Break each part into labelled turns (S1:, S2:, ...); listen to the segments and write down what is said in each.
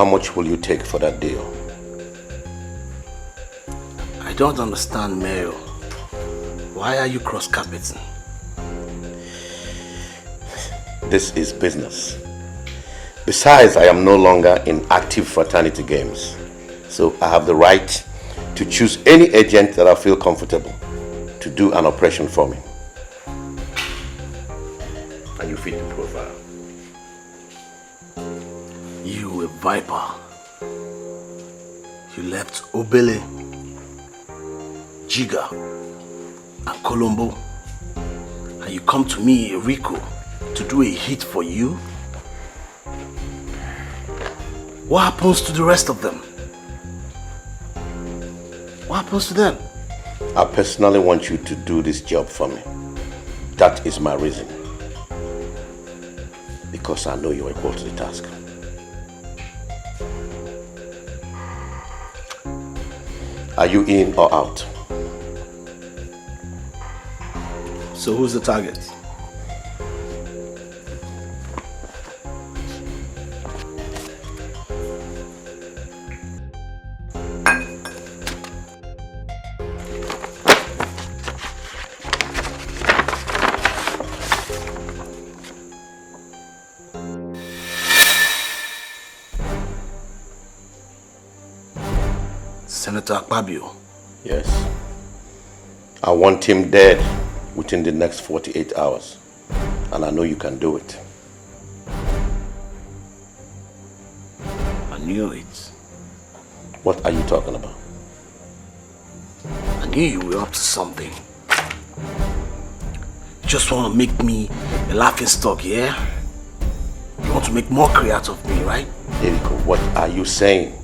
S1: how much will you take for that deal?
S2: I don't understand, Mayor. Why are you cross-carpeting?
S1: This is business. Besides, I am no longer in active fraternity games. So I have the right to choose any agent that I feel comfortable to do an operation for me. And you fit the profile.
S2: You a viper. You left Obele, Jiga, and Colombo, and you come to me, Rico, to do a hit for you? What happens to the rest of them? What happens to them?
S1: I personally want you to do this job for me. That is my reason. Because I know you're equal to the task. Are you in or out?
S2: So who's the target? Senator Akpabio.
S1: Yes. I want him dead within the next 48 hours. And I know you can do it.
S2: I knew it.
S1: What are you talking about?
S2: I knew you were up to something. You just want to make me a laughing stock, yeah? You want to make mockery out of me, right?
S1: Eriko, what are you saying?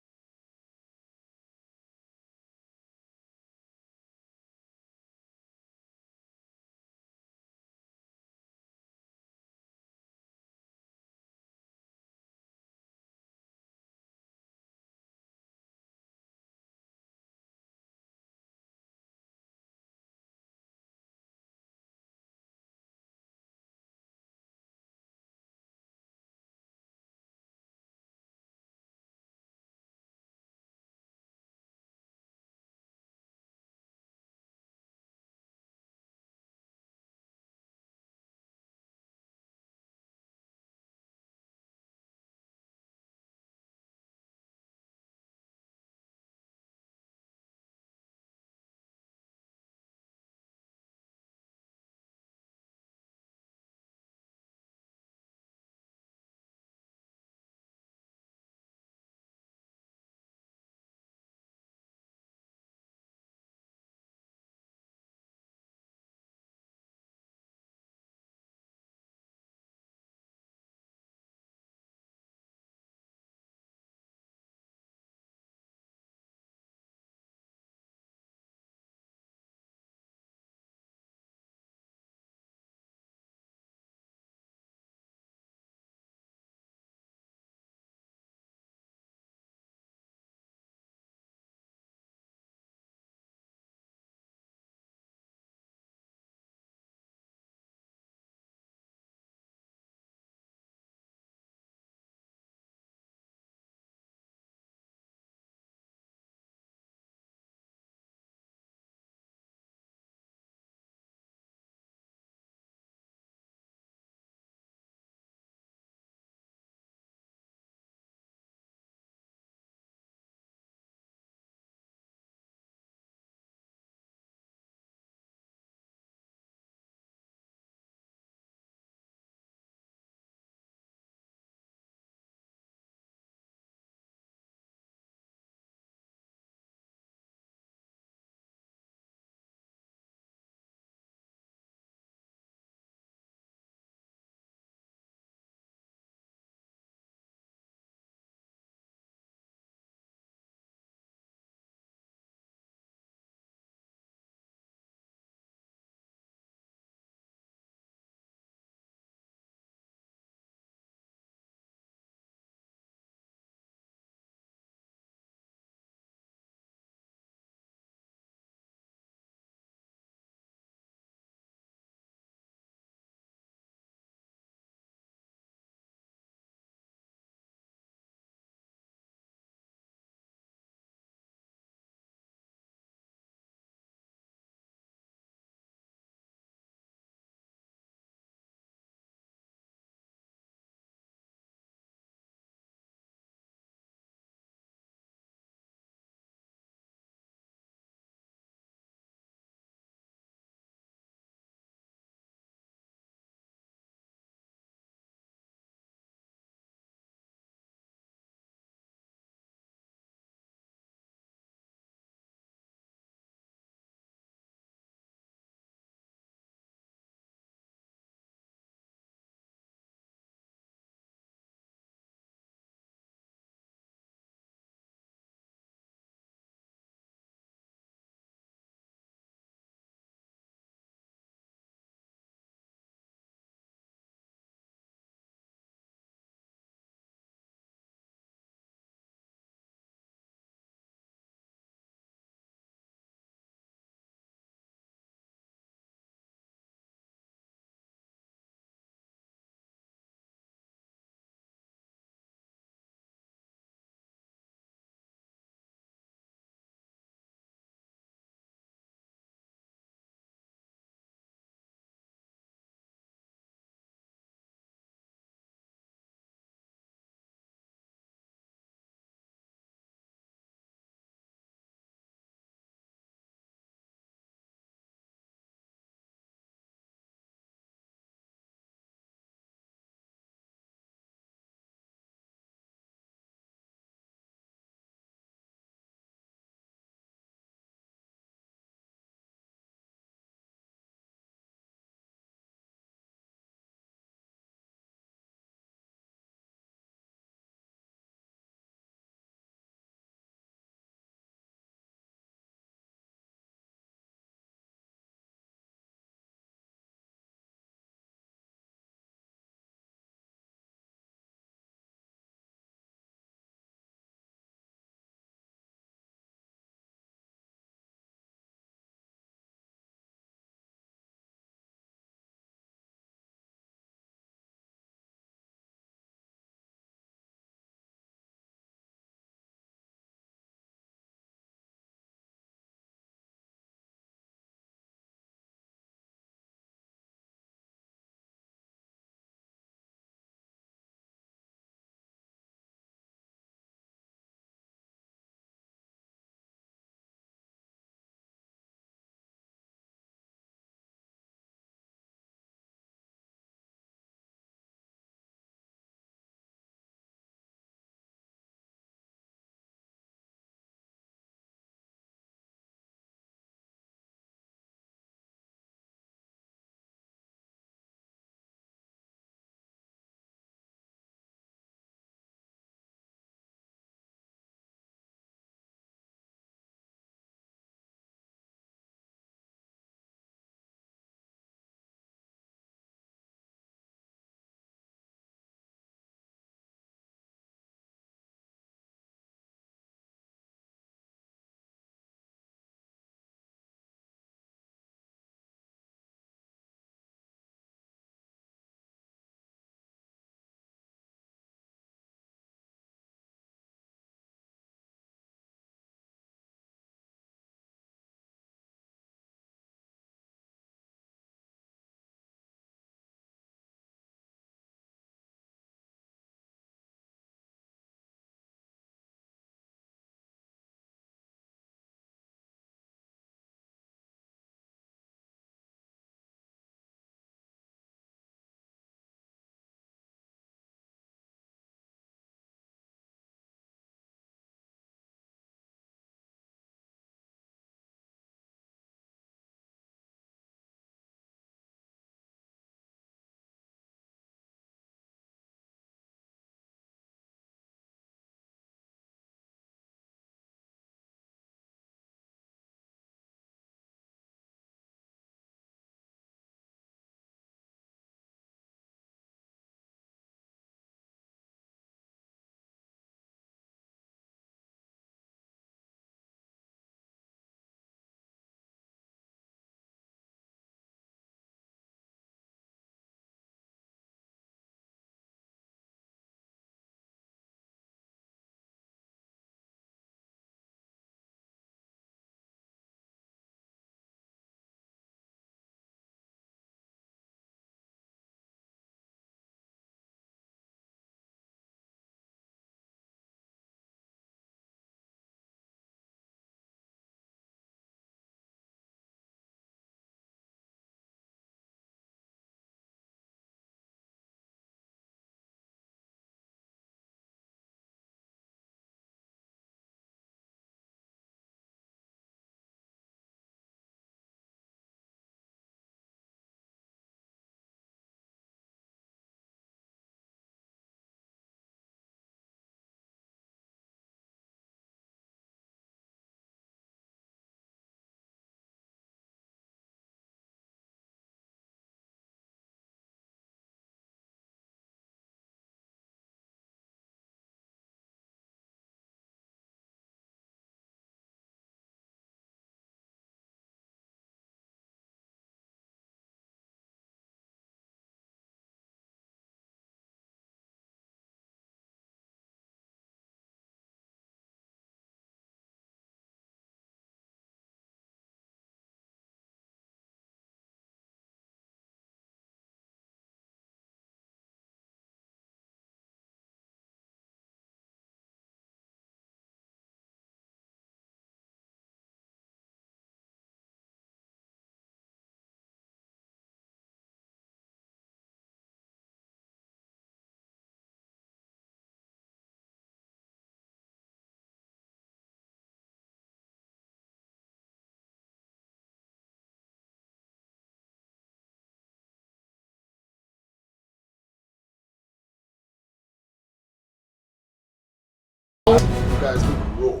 S3: You guys can roll.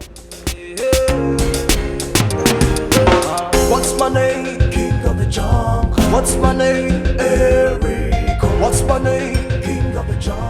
S4: What's my name? King of the jungle. What's my name? Eric. What's my name? King of the jungle.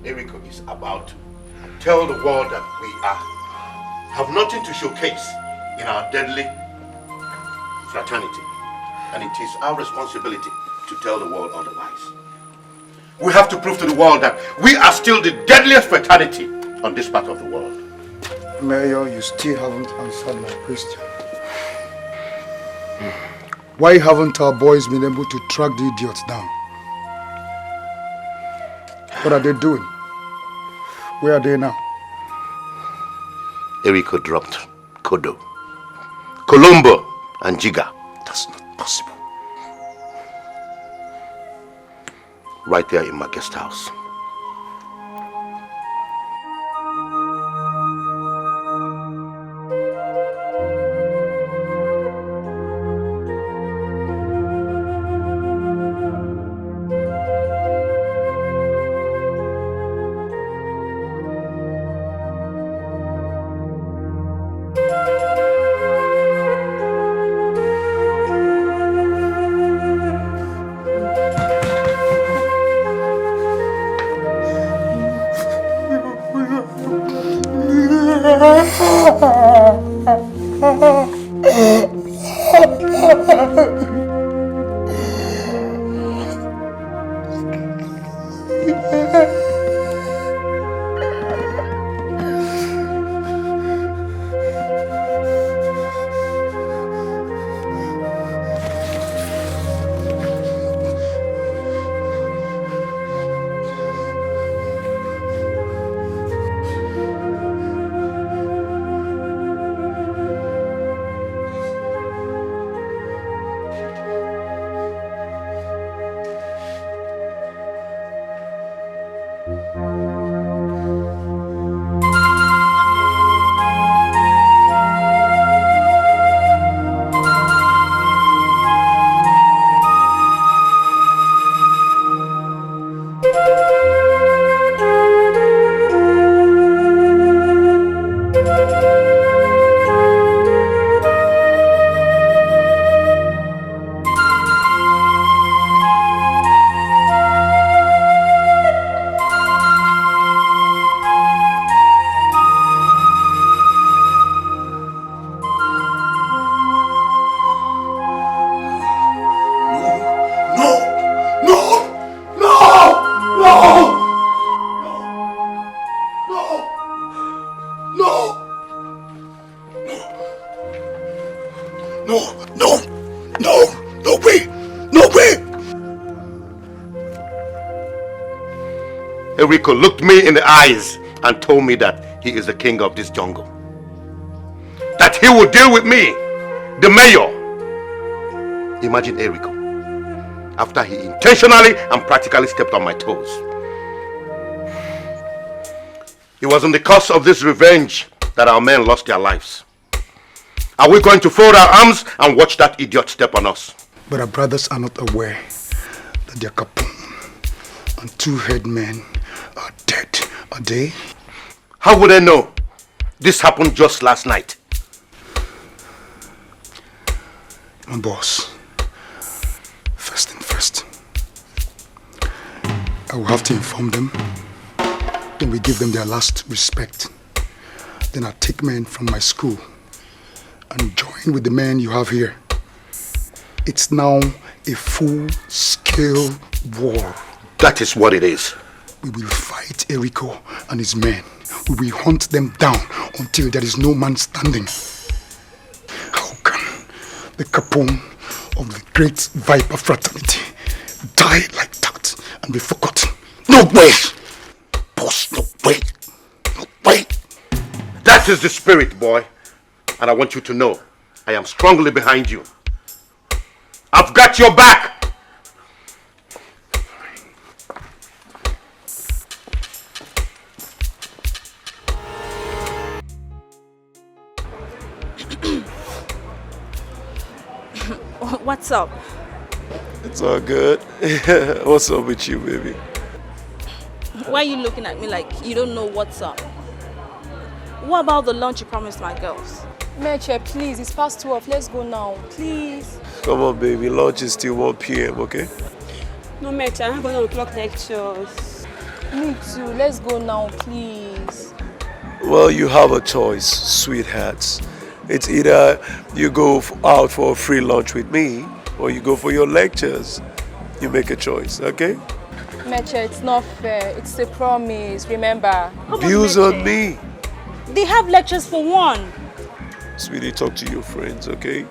S1: Eriko is about to tell the world that we have nothing to showcase in our deadly fraternity. And it is our responsibility to tell the world otherwise. We have to prove to the world that we are still the deadliest fraternity on this part of the world.
S3: Mayor, you still haven't answered my question. Why haven't our boys been able to track the idiots down? What are they doing? Where are they now?
S1: Eriko dropped Kodo, Colombo, and Jiga.
S3: That's not possible.
S1: Right there in my guest house. Eriko looked me in the eyes and told me that he is the king of this jungle. That he will deal with me, the mayor. Imagine Eriko, after he intentionally and practically stepped on my toes. It was in the course of this revenge that our men lost their lives. Are we going to fold our arms and watch that idiot step on us?
S3: But our brothers are not aware that their Capone and two headmen are dead, are they?
S1: How would they know? This happened just last night.
S3: My boss, first thing first, I will have to inform them. Then we give them their last respect. Then I take men from my school and join with the men you have here. It's now a full-scale war.
S1: That is what it is.
S3: We will fight Eriko and his men. We will hunt them down until there is no man standing. How can the Capone of the great Viper fraternity die like that and be forgotten? No way! Boss, no way! No way!
S1: That is the spirit, boy. And I want you to know, I am strongly behind you. I've got your back!
S5: What's up?
S6: It's all good. What's up with you, baby?
S5: Why are you looking at me like you don't know what's up? What about the lunch you promised my girls?
S7: Meche, please, it's past 12. Let's go now, please.
S6: Come on, baby. Lunch is still 1 p.m., okay?
S8: No, Meche, I'm not going to clock lectures.
S7: Me too. Let's go now, please.
S6: Well, you have a choice, sweethearts. It's either you go out for a free lunch with me or you go for your lectures. You make a choice, okay?
S7: Meche, it's not fair. It's a promise, remember?
S6: Views on me.
S5: They have lectures for one.
S6: Sweetie, talk to your friends, okay?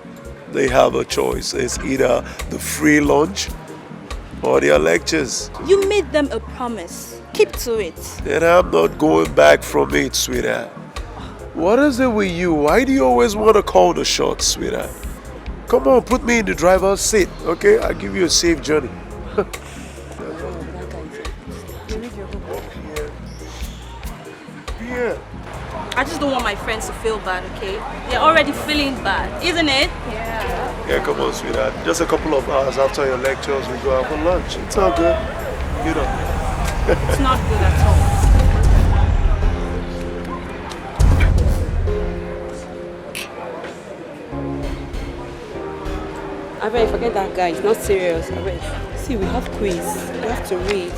S6: They have a choice. It's either the free lunch or their lectures.
S5: You made them a promise. Keep to it.
S6: And I'm not going back from it, sweetheart. What is it with you? Why do you always want to call the shots, sweetheart? Come on, put me in the driver's seat, okay? I'll give you a safe journey. Yeah.
S5: I just don't want my friends to feel bad, okay? They're already feeling bad, isn't it?
S6: Yeah, come on, sweetheart. Just a couple of hours after your lectures, we go out for lunch. It's all good. You know.
S5: It's not good at all.
S8: I bet forget that guy. It's not serious. I bet. See, we have quiz. We have to read.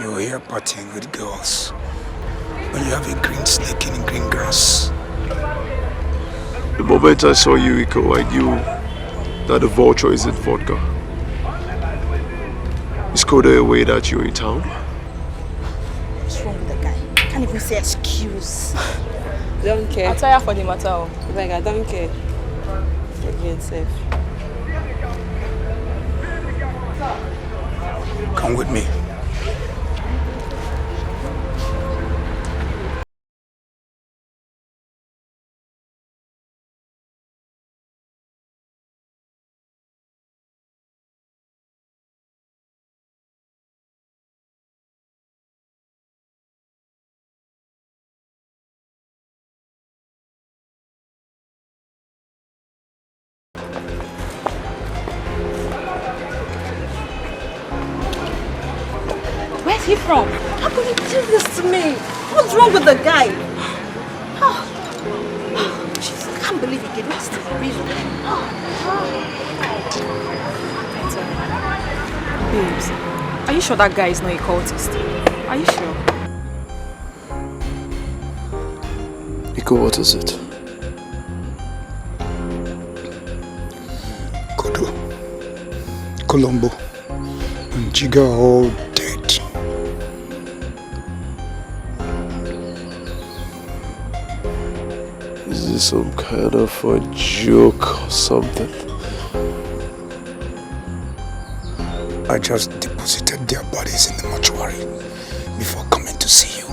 S3: You're here partying with girls when you have a green snake in green grass.
S6: The moment I saw you, Iko, I knew that the vulture is in vodka. Is Koda away that you're in town?
S5: What's wrong with the guy? Can't even say excuse.
S8: Don't care.
S7: I'll tire for the matter.
S8: Like, I don't care. Again, safe.
S3: Come with me.
S5: Where's he from? How can you do this to me? What's wrong with the guy? Oh, jeez, I can't believe he did this to me.
S7: Babes, are you sure that guy is not a cultist? Are you sure?
S6: Iko, what is it?
S3: Kodo, Colombo, and Jiga are all dead.
S6: Is this some kind of a joke or something?
S3: I just deposited their bodies in the mortuary before coming to see you.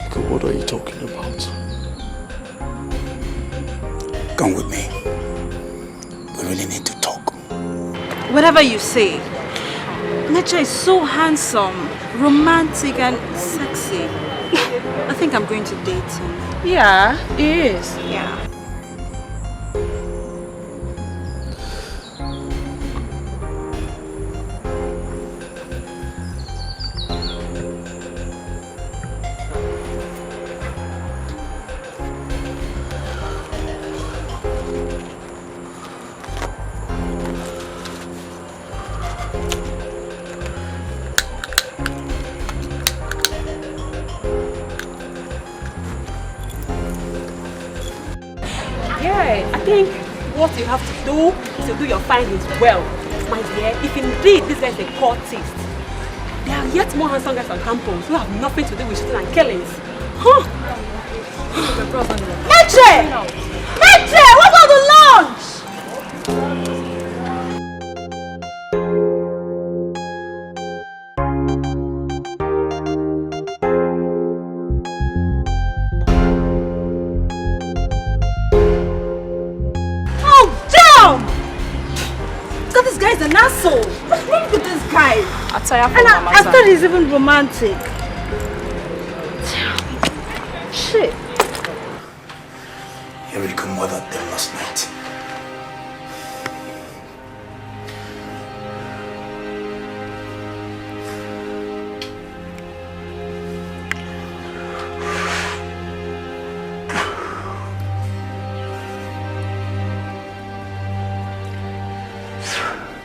S6: Iko, what are you talking about?
S3: Come with me. We really need to talk.
S5: Whatever you say. Nature is so handsome, romantic and sexy. I think I'm going to date him.
S7: Yeah, he is.
S5: Yeah.
S8: Yeah, I think what you have to do is to do your findings well. My dear, if indeed this guy is a cultist, there are yet more handsome guys on campus who have nothing to do with shooting and killings. Huh?
S5: Meche! Meche! What about the lunch? Oh, damn! God, this guy's an asshole. What's wrong with this guy?
S7: I'll tire for
S5: And
S7: the
S5: I
S7: matter.
S5: thought he's even romantic. Shit.
S2: Enrico murdered them last night.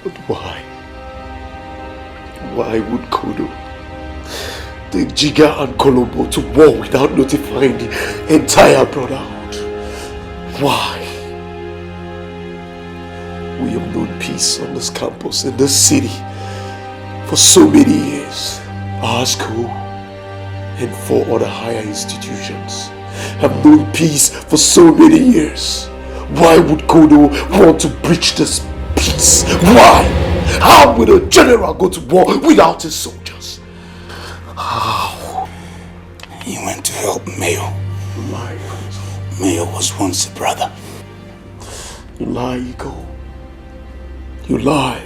S6: But why? Why would Kodo take Jiga and Colombo to war without notifying the entire brotherhood? Why? We have known peace on this campus, in this city, for so many years. Our school and 4 other higher institutions have known peace for so many years. Why would Kodo want to breach this peace? Why? How would a general go to war without his soldiers? How?
S2: He went to help Mayo.
S6: Lie.
S2: Mayo was once a brother.
S6: You lie, Ego. You lie.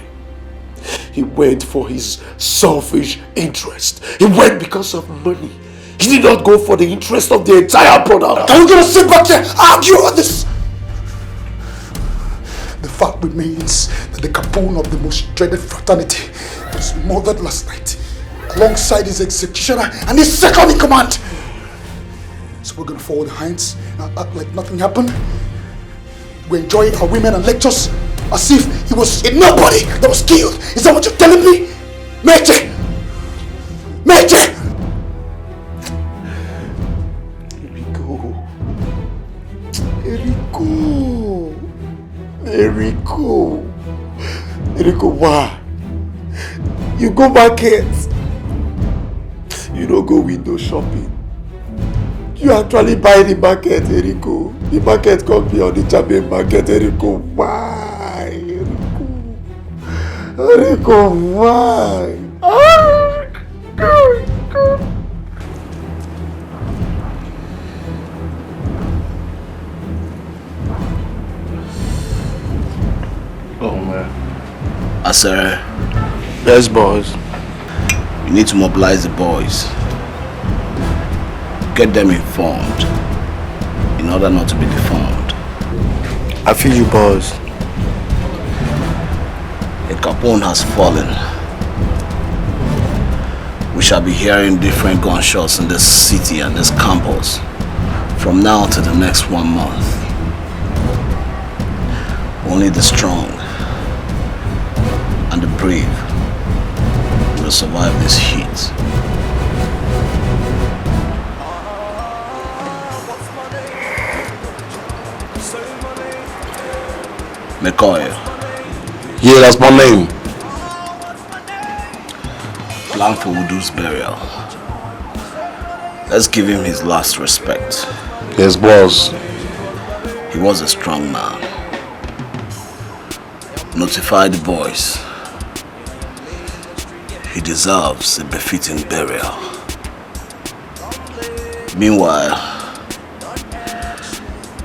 S6: He went for his selfish interest. He went because of money. He did not go for the interest of the entire brotherhood.
S3: Are we gonna sit back here and argue on this? The fact remains that the capone of the most dreaded fraternity was murdered last night alongside his executioner and his second in command. So we're gonna follow the hinds and act like nothing happened. We enjoy our women and lectures as if it was a nobody that was killed. Is that what you're telling me? Meche! Meche!
S6: Eriko, why? You go market. You don't go window shopping. You actually buy the market, Eriko. The market can't be on the Champion market, Eriko. Why? Eriko, why?
S2: Oh man. Sir.
S6: Yes, boys.
S2: You need to mobilize the boys. Get them informed in order not to be deformed.
S6: I feel you, boys.
S2: A Capone has fallen. We shall be hearing different gunshots in this city and this campus from now to the next 1 month. Only the strong and the brave will survive this heat. McCoy.
S6: Yeah, that's my name.
S2: Plan for Udu's burial. Let's give him his last respect.
S6: Yes, boss.
S2: He was a strong man. Notify the boys. He deserves a befitting burial. Meanwhile,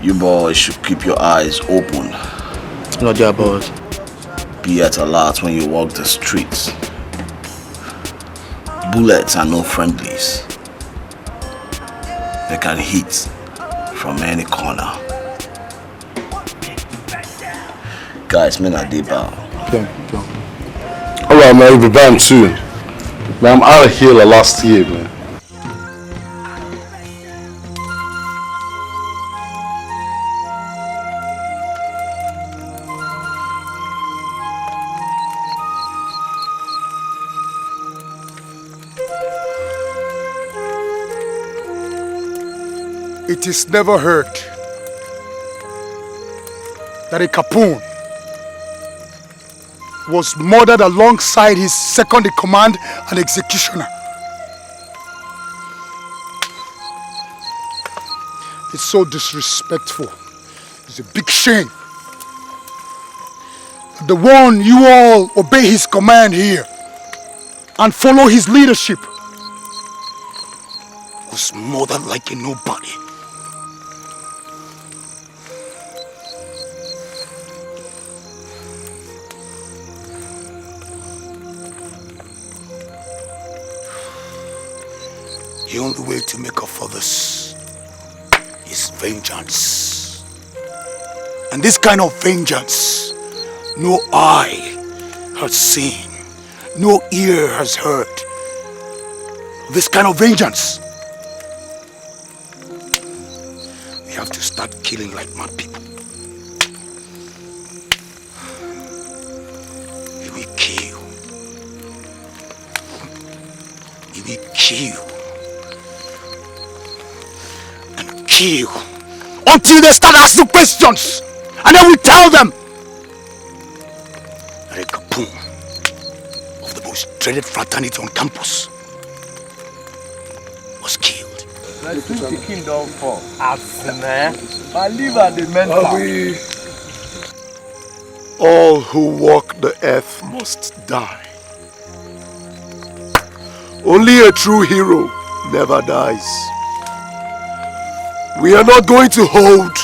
S2: you boys should keep your eyes open.
S6: Not your boss.
S2: Be at alert when you walk the streets. Bullets are no friendlies. They can hit from any corner. Guys, men are deep out.
S6: Okay. Alright, man, you'll be back too. Man, I'm out of here last year, man.
S3: It is never heard that a Capone was murdered alongside his second in command and executioner. It's so disrespectful. It's a big shame. The one you all obey his command here and follow his leadership was murdered like a nobody. The only way to make up for this is vengeance. And this kind of vengeance, no eye has seen, no ear has heard. This kind of vengeance, we have to start killing like mad people. We will kill. We will kill. And kill until they start asking questions. And then we tell them that a kapoom of the most dreaded fraternity on campus was killed.
S9: Let's see the kingdom fall. I live at the mental.
S6: All who walk the earth must die. Only a true hero never dies. We are not going to hold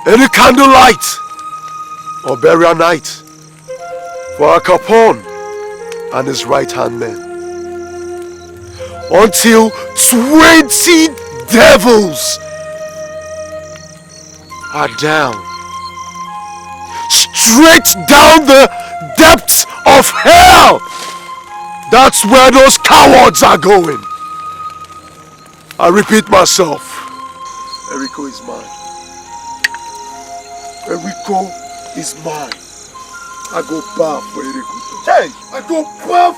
S6: any candlelight or burial night for Capone and his right-hand men until 20 devils are down, straight down the depths of hell. That's where those cowards are going. I repeat myself, Eriko is mine. Eriko is mine. I go bath for Eriko. Hey! I go bath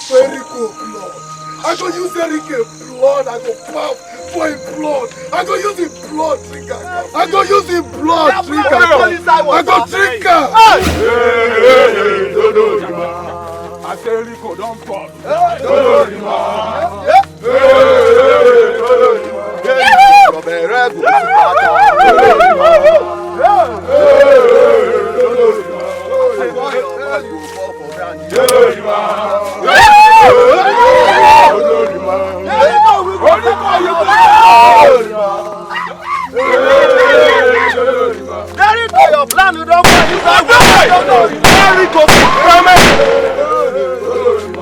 S6: for Eriko blood. I go use Eriko blood. I go bath for his blood. I go use his blood drink. I go use his blood drink. I go drink.
S9: I say Eriko, don't fall.
S2: Your plan, you don't want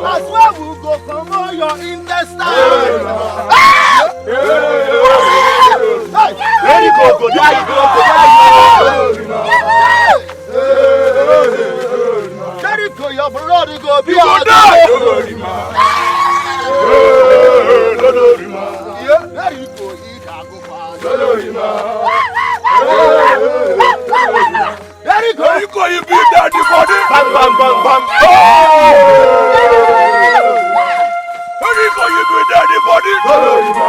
S2: I swear we'll go from all your intestines. Go die. Jericho, your blood go be our
S9: Eriko, you beat daddy body.
S2: Bam, bam, bam, bam.
S9: Eriko, you beat daddy body. Eriko,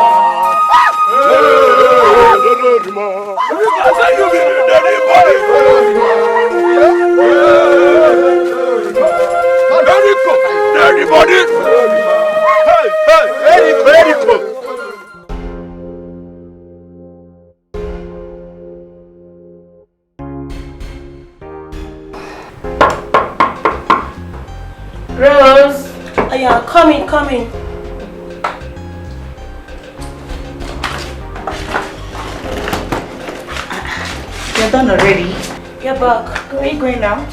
S9: I say you beat daddy body. Eriko, daddy body.
S2: Hey, Eriko.
S8: Rose, oh yeah, come in.
S10: You're done already?
S8: You're back.
S10: Where are you going now?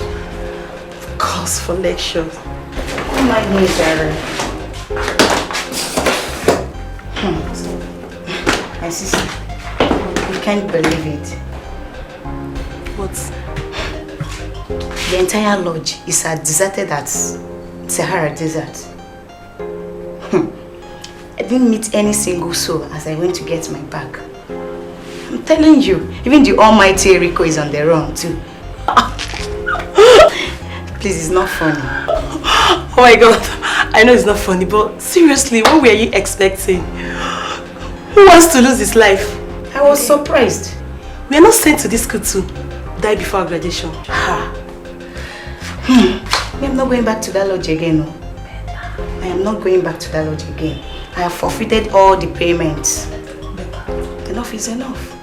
S8: Cause for lectures.
S10: Oh my knees, Darren. My sister, you can't believe it.
S8: What?
S10: The entire lodge is as deserted as Sahara Desert. I didn't meet any single soul as I went to get my bag. I'm telling you, even the almighty Eriko is on the run too. Please, it's not funny.
S8: Oh my God, I know it's not funny, but seriously, what were you expecting? Who wants to lose his life?
S10: I was surprised.
S8: We are not sent to this school to die before our graduation.
S10: I'm not going back to that lodge again. No. I am not going back to that lodge again. I have forfeited all the payments. Enough is enough.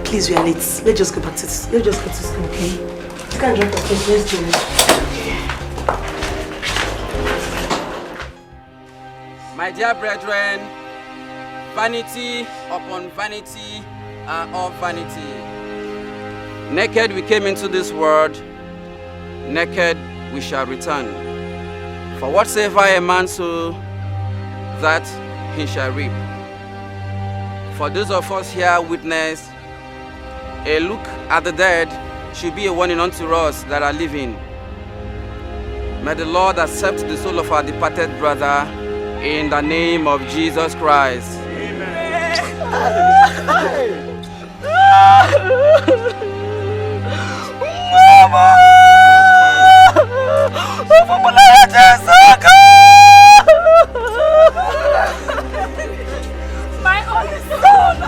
S8: Please, we are late. Let's just go back to this. Let's just go to school, okay? You can't drop your case. Let's do it.
S11: My dear brethren, vanity upon vanity are all vanity. Naked we came into this world, naked we shall return. For whatsoever a man sow, that he shall reap. For those of us here witness A look at the dead should be a warning unto us that are living. May the Lord accept the soul of our departed brother in the name of Jesus Christ.
S7: My only son!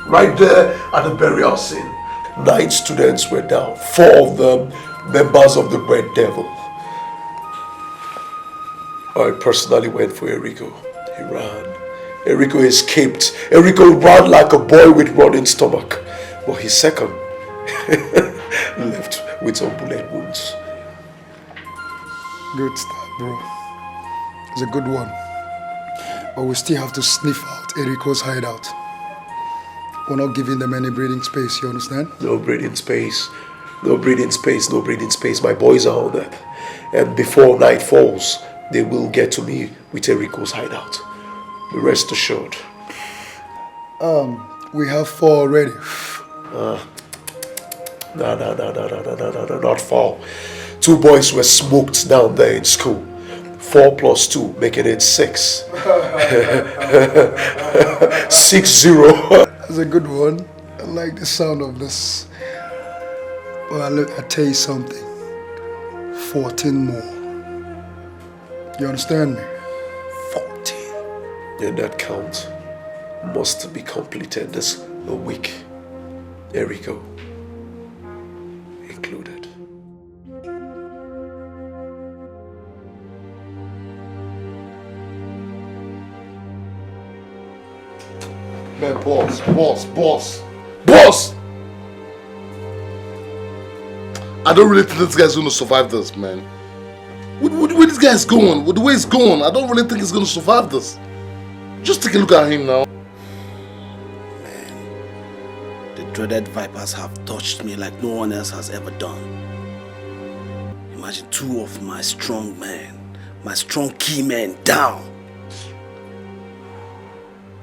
S6: Right there at the burial scene. 9 students were down, 4 of them members of the Red Devil. I personally went for Enrico. He ran. Enrico escaped. Enrico ran like a boy with running stomach. But his second left with some bullet wounds.
S3: Good start, bro. It's a good one. But we still have to sniff out Enrico's hideout. We're not giving them any breathing space, you understand?
S6: No breathing space. No breathing space. No breathing space. My boys are on that. And before night falls, they will get to me with Enrico's hideout. Rest assured.
S3: We have 4 already.
S6: No, not 4. 2 boys were smoked down there in school. 4 plus 2, making it 6. 6-0.
S3: That's a good one. I like the sound of this. Well, I'll tell you something. 14 more. You understand me? 14.
S6: And that count must be completed this week. Enrico included.
S12: Man, boss. I don't really think this guy's gonna survive this, man. Where this guy's going, with the way he's going, I don't really think he's gonna survive this. Just take a look at him now.
S2: Man, the dreaded vipers have touched me like no one else has ever done. Imagine 2 of my strong men, my strong key men down.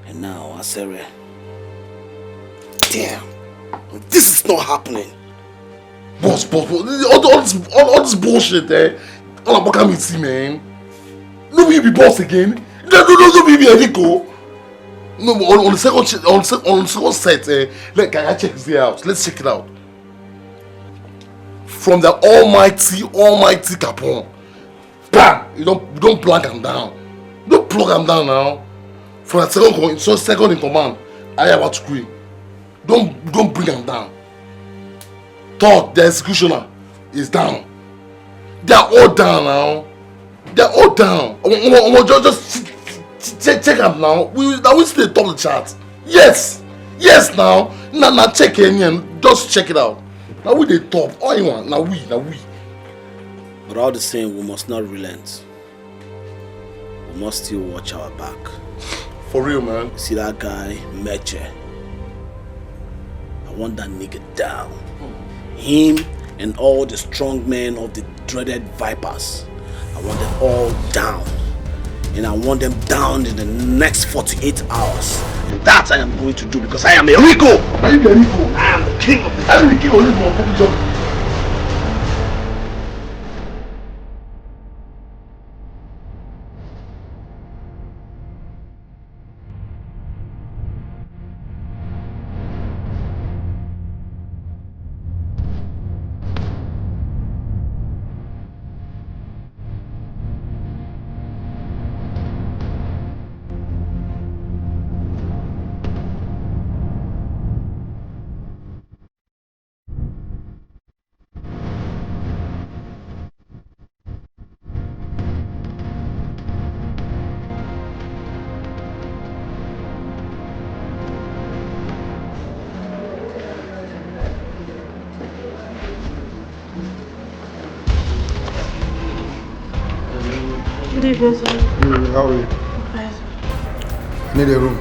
S2: And now, Asere. Damn, this is not happening.
S12: Boss, all this bullshit, all about coming see, man. No, you be boss again. No, be Enrico. No, on the second set, let I check this out. Let's check it out. From the almighty Capone, bam! You don't plug them down. Don't plug them down now. For a second in command, I have what to queen. Don't bring them down. Third, the executioner is down. They are all down now. They are all down. Just check them now. We still top the chart. Yes now. Now check it and just check it out. Now we the top. All you want. Now we.
S2: But all the same, we must not relent. We must still watch our back.
S12: For real, man.
S2: See that guy, Meche? I want that nigga down. Him and all the strong men of the dreaded Vipers. I want them all down. And I want them down in the next 48 hours. And that I am going to do because I am a Rico!
S12: Are you a Rico?
S2: I am the king of the
S12: I am the king of this motherfucking job.
S10: Good evening, sir.
S3: How are you? I need a room.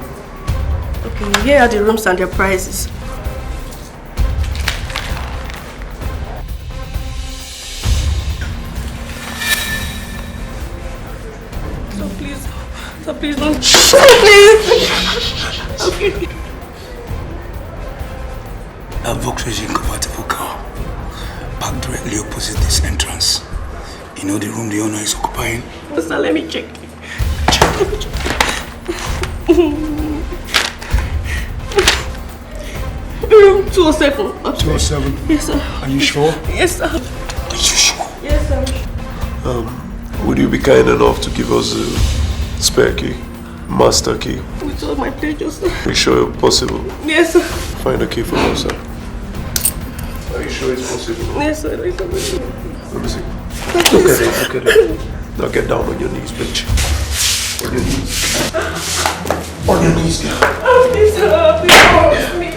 S10: Okay, here are the rooms and their prices.
S8: So please don't.
S10: Please! Okay.
S13: A Volkswagen convertible car parked directly opposite this entrance. You know the room the owner is occupying?
S8: Sir, let me check. Room 207.
S3: 207?
S8: Yes, sir.
S3: Are you sure?
S8: Yes, sir.
S13: Are you sure?
S8: Yes, sir.
S6: Would you be kind enough to give us a spare key? Master key?
S8: With all my pleasure, sir.
S6: Are you sure it's possible?
S8: Yes, sir.
S6: Find a key for us, sir. Are you sure it's possible?
S8: Yes, sir. Yes, sir.
S6: Let me see. Look at it. Now get down on your knees, bitch. On your knees. On your knees, girl.
S8: Please, sir. Please help me.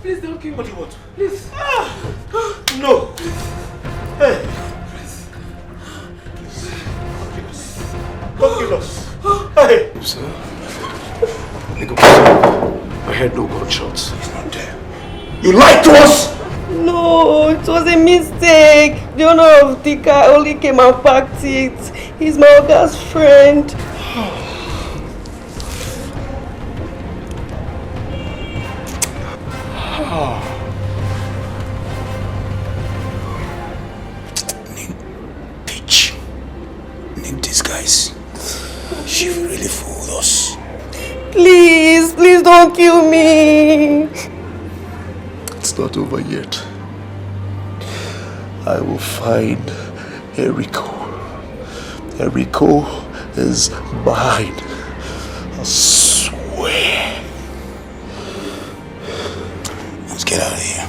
S8: Please don't kill me.
S6: What do you want?
S8: Please.
S6: No! Hey! Don't kill us! Hey! Sir? Nigga, I heard no gunshots. He's not there. You lied to us!
S8: No, it was a mistake. The owner of the car only came and packed it. He's my Oga's friend.
S13: Bitch. Name these guys. She really fooled us.
S8: Please don't kill me.
S6: It's not over yet. I will find Eriko. Eriko is mine. I swear.
S13: Let's get out of here.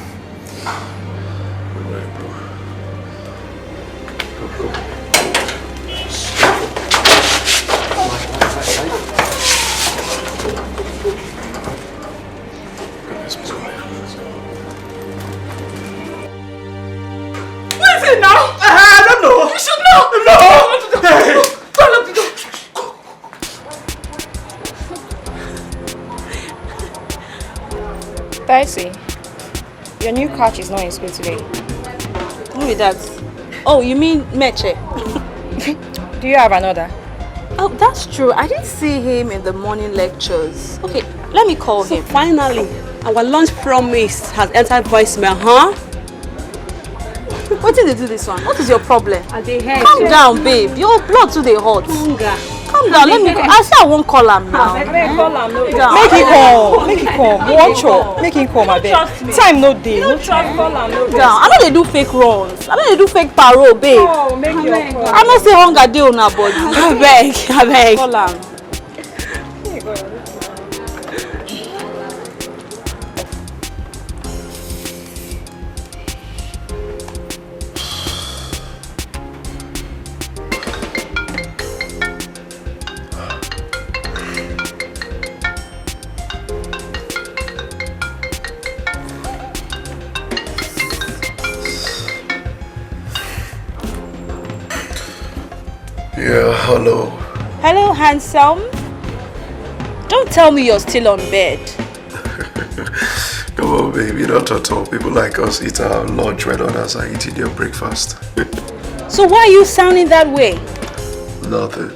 S8: What is it now? I don't know. You should know. No. Don't lock the door.
S7: Dicey, your new coach is not in school today.
S5: Who is that? Oh, you mean Meche?
S7: Do you have another?
S5: Oh, that's true. I didn't see him in the morning lectures. Okay, let me call him.
S8: Finally, our lunch promise has entered voicemail, huh?
S5: What did they do this one? What is your problem?
S8: Calm
S5: down, babe. Your blood too dey hot. Calm down. Let me go. I said I won't call him now.
S7: Make him come. Make him come. Watch out. Make him come, abeg. Time no dey. No trust call am. No
S5: down. I know they do fake runs. I know they do fake parole, babe.
S7: Oh, make your call.
S5: I know say hunger dey on her body.
S8: Abeg.
S5: Call am.
S6: Yeah, hello.
S5: Hello, handsome. Don't tell me you're still on bed.
S6: Come on, baby, not at all. People like us eat our lunch when others are eating their breakfast.
S5: So why are you sounding that way?
S6: Nothing.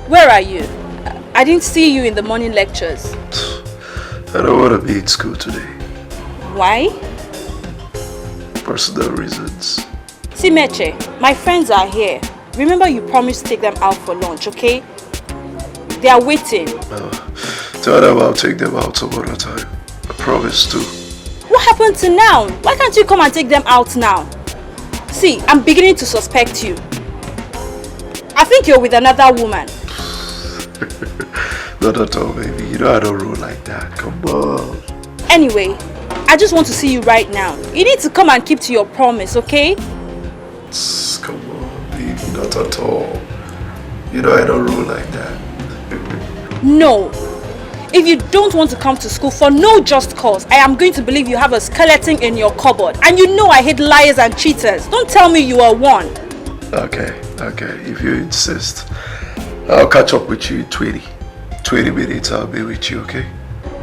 S5: Where are you? I didn't see you in the morning lectures.
S6: I don't want to be in school today.
S5: Why?
S6: Personal reasons.
S5: See, Meche, my friends are here. Remember you promised to take them out for lunch, okay? They are waiting.
S6: Tell them I'll take them out some other time. I promise to.
S5: What happened to now? Why can't you come and take them out now? See, I'm beginning to suspect you. I think you're with another woman.
S6: Not at all, baby. You know I don't roll like that. Come on.
S5: Anyway, I just want to see you right now. You need to come and keep to your promise, okay?
S6: Come on, baby. Not at all. You know I don't roll like that.
S5: No. If you don't want to come to school for no just cause, I am going to believe you have a skeleton in your cupboard. And you know I hate liars and cheaters. Don't tell me you are one.
S6: Okay. If you insist. I'll catch up with you in 20 minutes. I'll be with you, okay?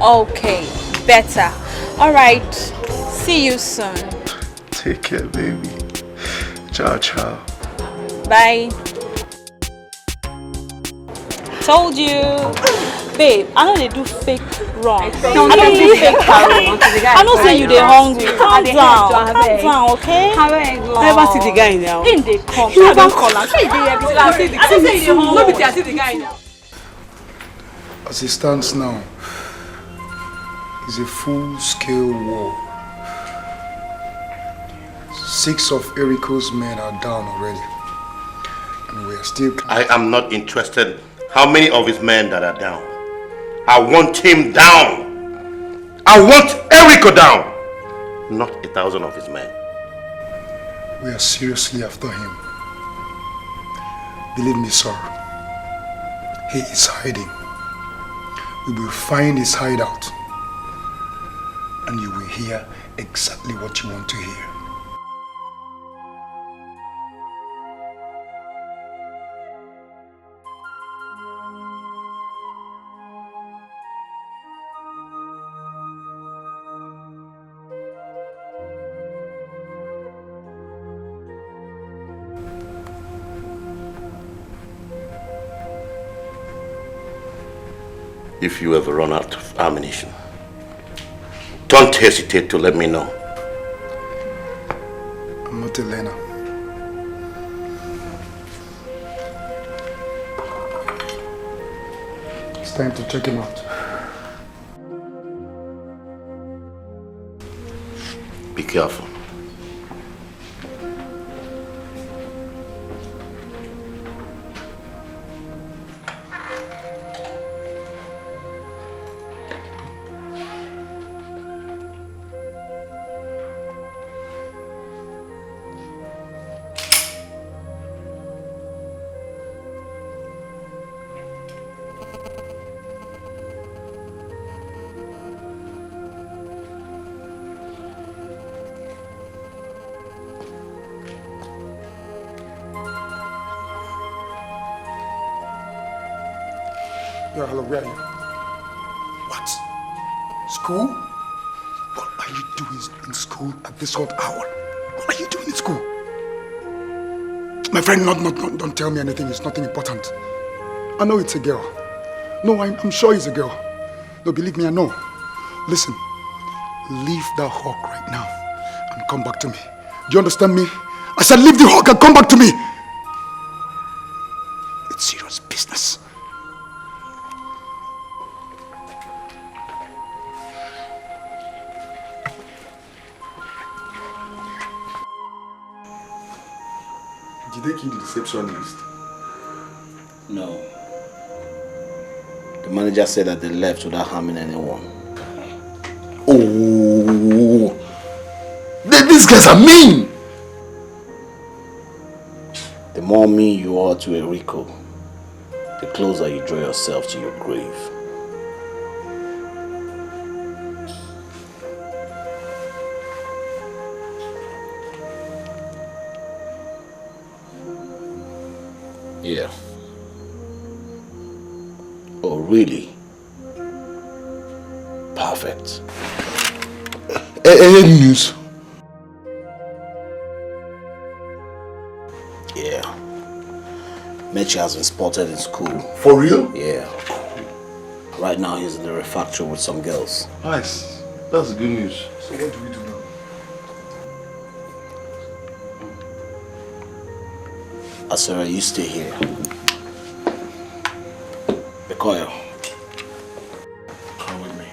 S5: Okay, better. Alright, see you soon.
S6: Take care, baby. Ciao, ciao.
S5: Bye. Told you. Babe, I know they do fake wrong. I don't do fake parole. I know say you they hungry. Calm down, okay?
S8: I never see the guy now.
S5: In they come.
S8: You
S5: never call am. Say they I don't say they hungry.
S8: No be I see the guy now.
S3: As it stands now, it's a full-scale war. 6 of Eriko's men are down already. And we are still...
S1: I am not interested how many of his men that are down. I want him down. I want Eriko down. Not 1,000 of his men.
S3: We are seriously after him. Believe me, sir. He is hiding. We will find his hideout. And you will hear exactly what you want to hear.
S1: If you ever run out of ammunition, don't hesitate to let me know.
S3: I'm not Elena. It's time to check him out.
S1: Be careful.
S3: Yeah, hello, where are you? What? School? What are you doing in school at this hot hour? What are you doing in school? My friend, don't tell me anything. It's nothing important. I know it's a girl. No, I'm sure it's a girl. No, believe me, I know. Listen, leave that hawk right now and come back to me. Do you understand me? I said leave the hawk and come back to me. It's serious business.
S12: Did they kill the receptionist?
S2: No. The manager said that they left without harming anyone.
S12: Oh, these guys are mean.
S2: The more mean you are to Enrico, the closer you draw yourself to your grave. Yeah. Oh, really? Perfect.
S12: Any news?
S2: Yeah. Mechi has been spotted in school.
S12: For real?
S2: Yeah. Right now he's in the refectory with some girls.
S12: Nice. That's good news.
S3: So what do we do now?
S2: Asura, you stay here. Bekoyo.
S12: Come with me.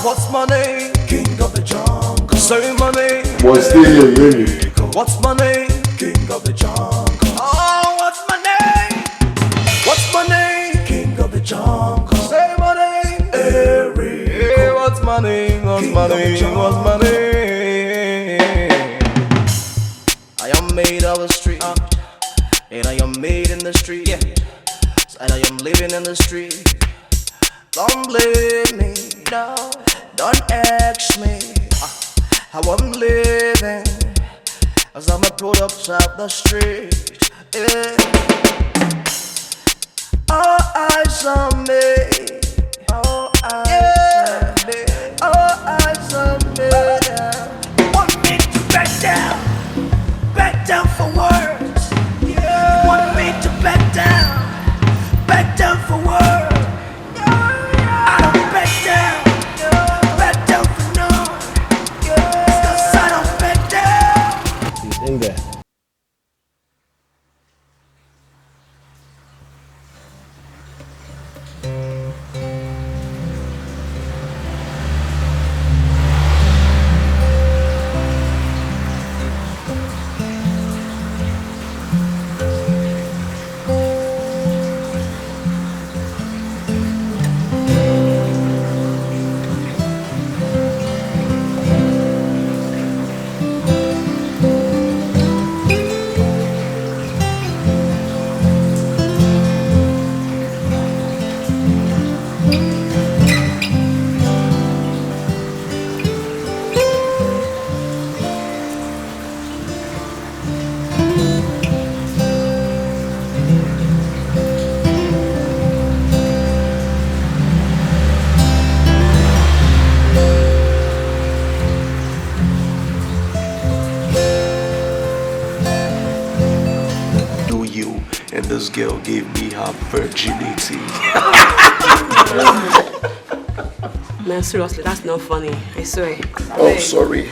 S4: What's my name? King of the jungle. Say my name.
S12: Boy, stay here, you hear me?
S4: What's my name? King of the jungle. Oh, what's my name? What's my name? King of the jungle. Say my name. Eric. Hey, what's my name? What's my name? What's my name? I am made of the street, and I am made in the street, and I am living in the street. Don't blame me, no, don't ask me how I'm living, as I'm a product of the street. Yeah. All eyes on me, all eyes on me, all eyes on me. You want me to back down for words. You want me to back down for words. I don't back down for none. It's 'cause I don't back down.
S2: He's in there.
S6: And this girl gave me her virginity.
S8: Man, seriously, that's not funny. I swear.
S6: Oh, sorry.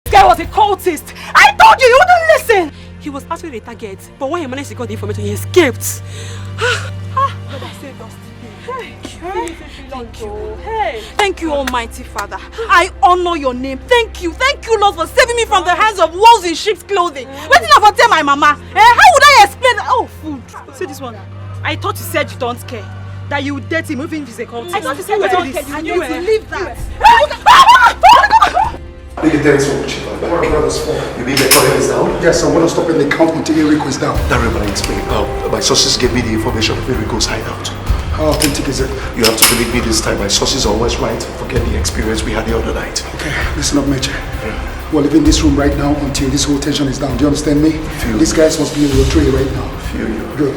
S8: This guy was a cultist. I told you, you wouldn't listen. He was actually the target, but when he managed to get the information, he escaped. But I saved us today. Thank you. Hey.
S5: Thank you, Almighty Father. I honor your name. Thank you, Lord, for saving me from the hands of wolves in sheep's clothing. What did I tell my mama? How would I explain that? Oh, food.
S7: See this one. I thought you said you don't care. That you would date him even if he's a cultist.
S8: I thought you said you don't care.
S5: I need to leave that.
S3: Thank you, thanks so much. You mean the column is down? Yes, I want to stop in the count until Eriko is down.
S6: That reminds me. My sources gave me the information of Eriko's hideout.
S3: How authentic is it?
S6: You have to believe me this time. My sources are always right. Forget the experience we had the other night.
S3: Okay, listen up, Meche. We're leaving this room right now until this whole tension is down. Do you understand me? These guys must be in your tray right now.
S6: Feel you.
S3: Good.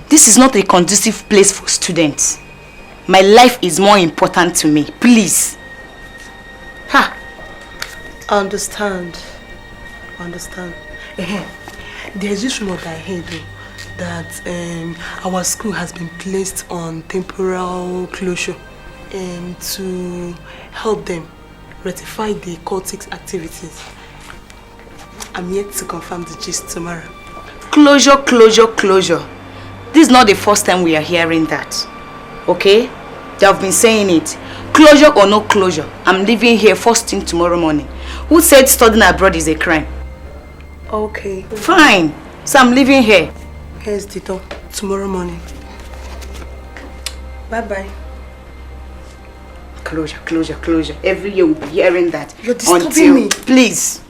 S10: This is not a conducive place for students. My life is more important to me. Please.
S14: I understand. There's this rumor that I heard that our school has been placed on temporal closure to help them rectify the cultic activities. I'm yet to confirm the gist tomorrow.
S10: Closure. This is not the first time we are hearing that. Okay? They have been saying it. Closure or no closure, I'm leaving here first thing tomorrow morning. Who said studying abroad is a crime?
S14: Okay.
S10: Fine. So I'm leaving here.
S14: Here's the door. Tomorrow morning. Bye-bye.
S10: Closure. Every year we'll be hearing that.
S14: You're disturbing me.
S10: Please.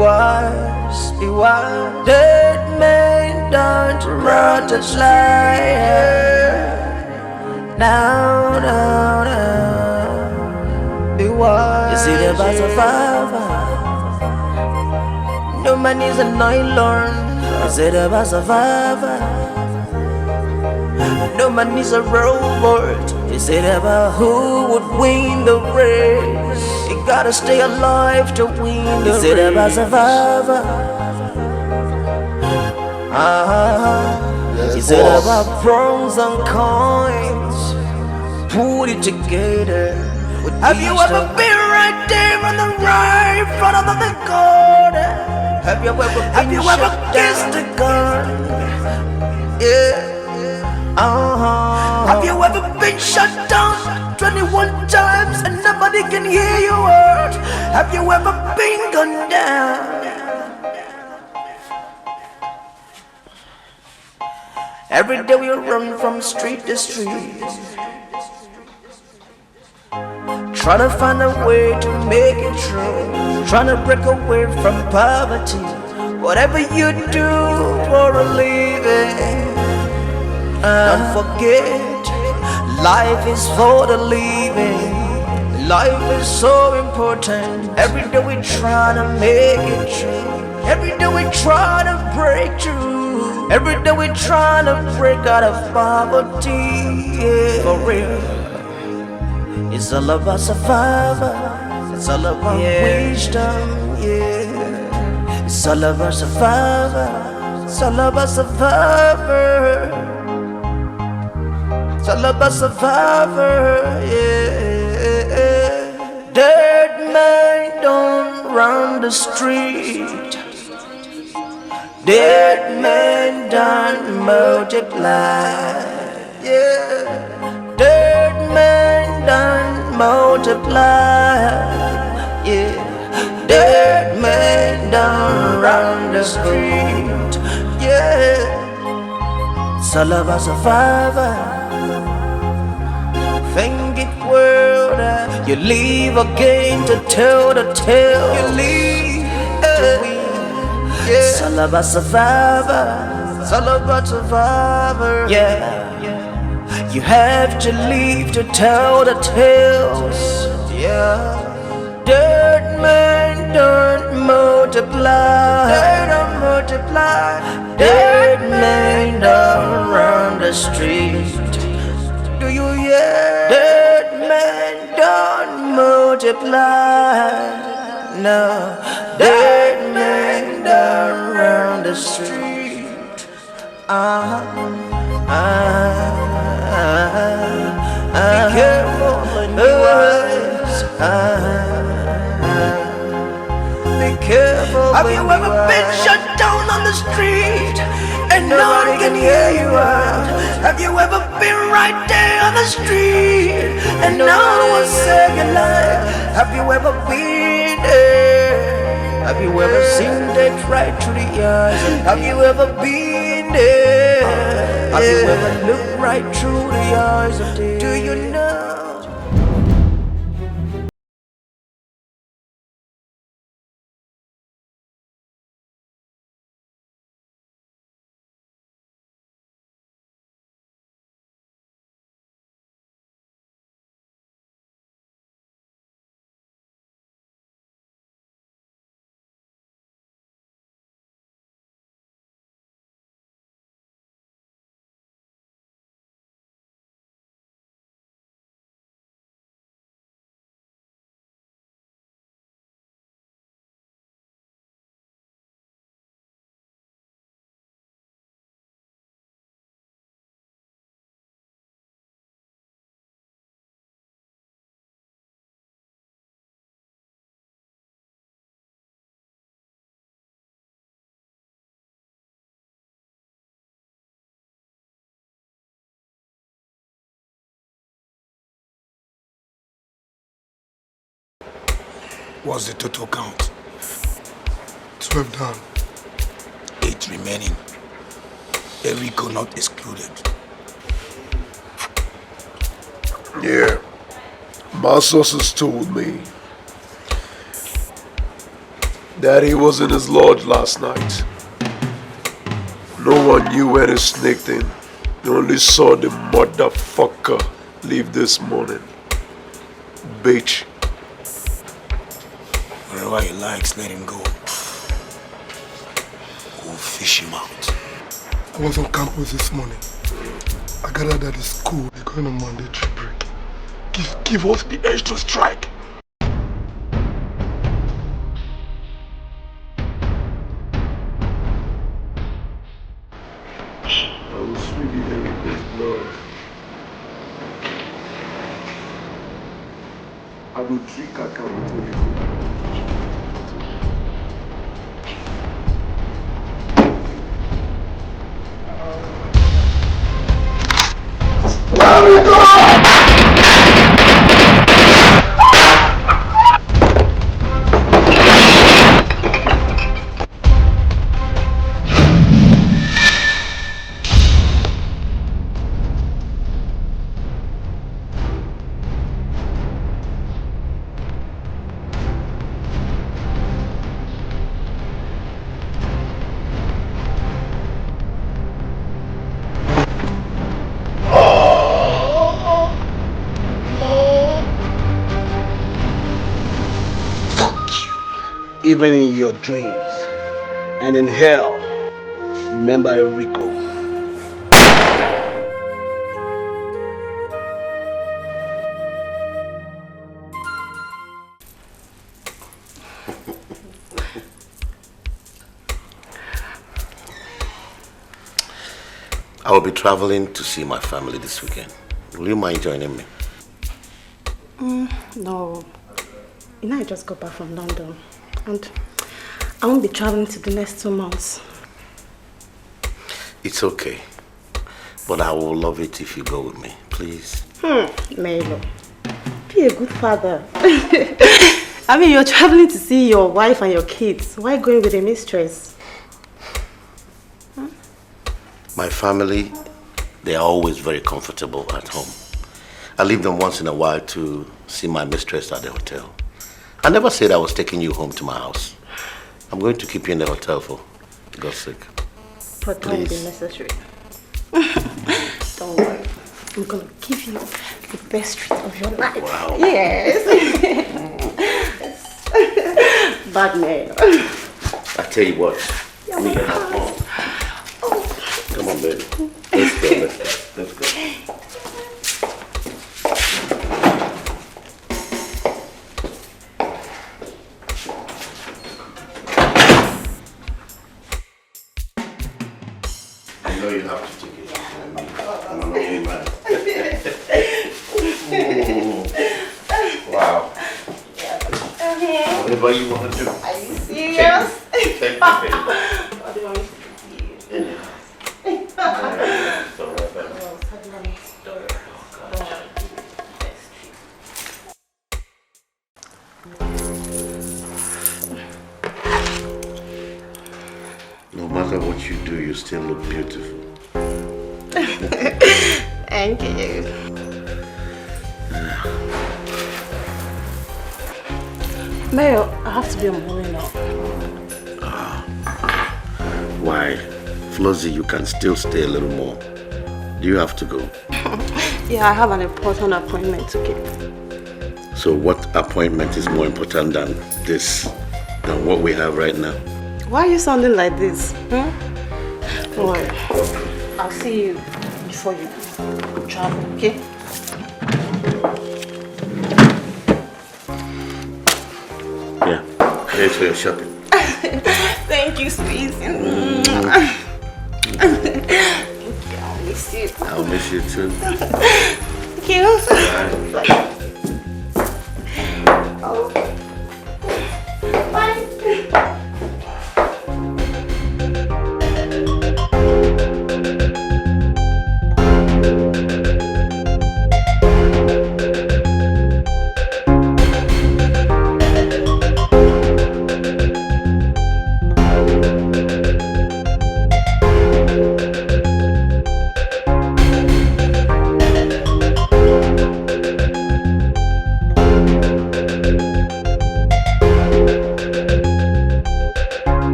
S4: wise, be wise. Dead men don't run to fly. Now, now, now, be wise. Is it about survivor? No man is an island. Is it about survivor? No man is a robot. Is it about who would win the race? You gotta stay alive to win the race. Is it about survivor?
S12: Yes,
S4: is
S12: boss.
S4: it about pros and coins? Put it together. Have you ever been right there on the right front of the corner? Have you ever kissed a gun? Yeah. Have you ever been shut down 21 times and nobody can hear your word? Have you ever been gunned down? Every day we run from street to street, trying to find a way to make it true, trying to break away from poverty. Whatever you do for a living, don't forget, life is for the living. Life is so important. Every day we try to make it true. Every day we try to break through. Every day we try to break out of poverty. Yeah. For real, it's all about survivor. It's all about wisdom. Yeah, it's all about survivor. It's all about survivor. It's all about survivor, yeah. Dead men don't run the street. Dead men don't multiply, yeah. Dead men don't multiply, yeah. Dead men don't run the street, yeah. It's all about survivor. Think it world, you live again to tell the tale. You live to win. Yeah. It's all about survivor. It's all about survivor. Yeah. You have to live to tell the tales. Yeah. Dead men don't multiply. They don't multiply. Dead men don't run the street. Do you hear? Dead men don't multiply. No, dead men don't run the street. Be careful when you rise. Be careful. Have you ever been shut down on the street and no one can hear you out? Have you ever been right there on the street and no one said your life? Have you ever been there? Have you ever seen that right through the eyes? Have you ever been there? Have you ever looked right through the eyes of death? Do you know?
S13: What's the total count?
S3: 12 down.
S13: 8 remaining. Erico not excluded.
S6: Yeah, my sources told me Daddy was in his lodge last night. No one knew where he sneaked in. They only saw the motherfucker leave this morning. Bitch.
S13: Wherever he likes, let him go. We'll fish him out.
S3: I was on campus this morning. I gathered that the school they're going on mandatory break. Give us the edge to strike.
S6: I will sweep you in with blood. I will drink accountability.
S2: Even in your dreams and in hell, remember Enrico.
S1: I will be traveling to see my family this weekend. Will you mind joining me?
S15: No. You know, I just got back from London. And I won't be traveling to the next 2 months.
S1: It's okay. But I will love it if you go with me, please.
S15: Melo, be a good father. I mean, you're traveling to see your wife and your kids. Why going with a mistress?
S1: My family, they are always very comfortable at home. I leave them once in a while to see my mistress at the hotel. I never said I was taking you home to my house. I'm going to keep you in the hotel for God's sake.
S15: But don't be necessary. Don't worry. I'm going to give you the best treat of your life.
S1: Wow.
S15: Yes. Bad man.
S1: I tell you what. Let me get that home. Come on, baby. Let's go. Let's go. I know you have to take it. I'm an old man. Wow. Whatever you want to do.
S15: Are you serious?
S1: Take it, baby.
S15: What do you want me to do?
S1: No matter what you do, you still look beautiful.
S15: Thank you. Mayo, I have to be on my way now.
S1: Why? Flossie, you can still stay a little more. Do you have to go?
S15: Yeah, I have an important appointment to keep.
S1: So what appointment is more important than this, than what we have right now?
S15: Why are you sounding like this? Don't worry. I'll see you before you travel, okay?
S1: Yeah, here's for your shopping.
S15: Thank you, sweet. Thank you. I'll miss you.
S1: I'll miss you too.
S15: Thank you. Oh. Bye.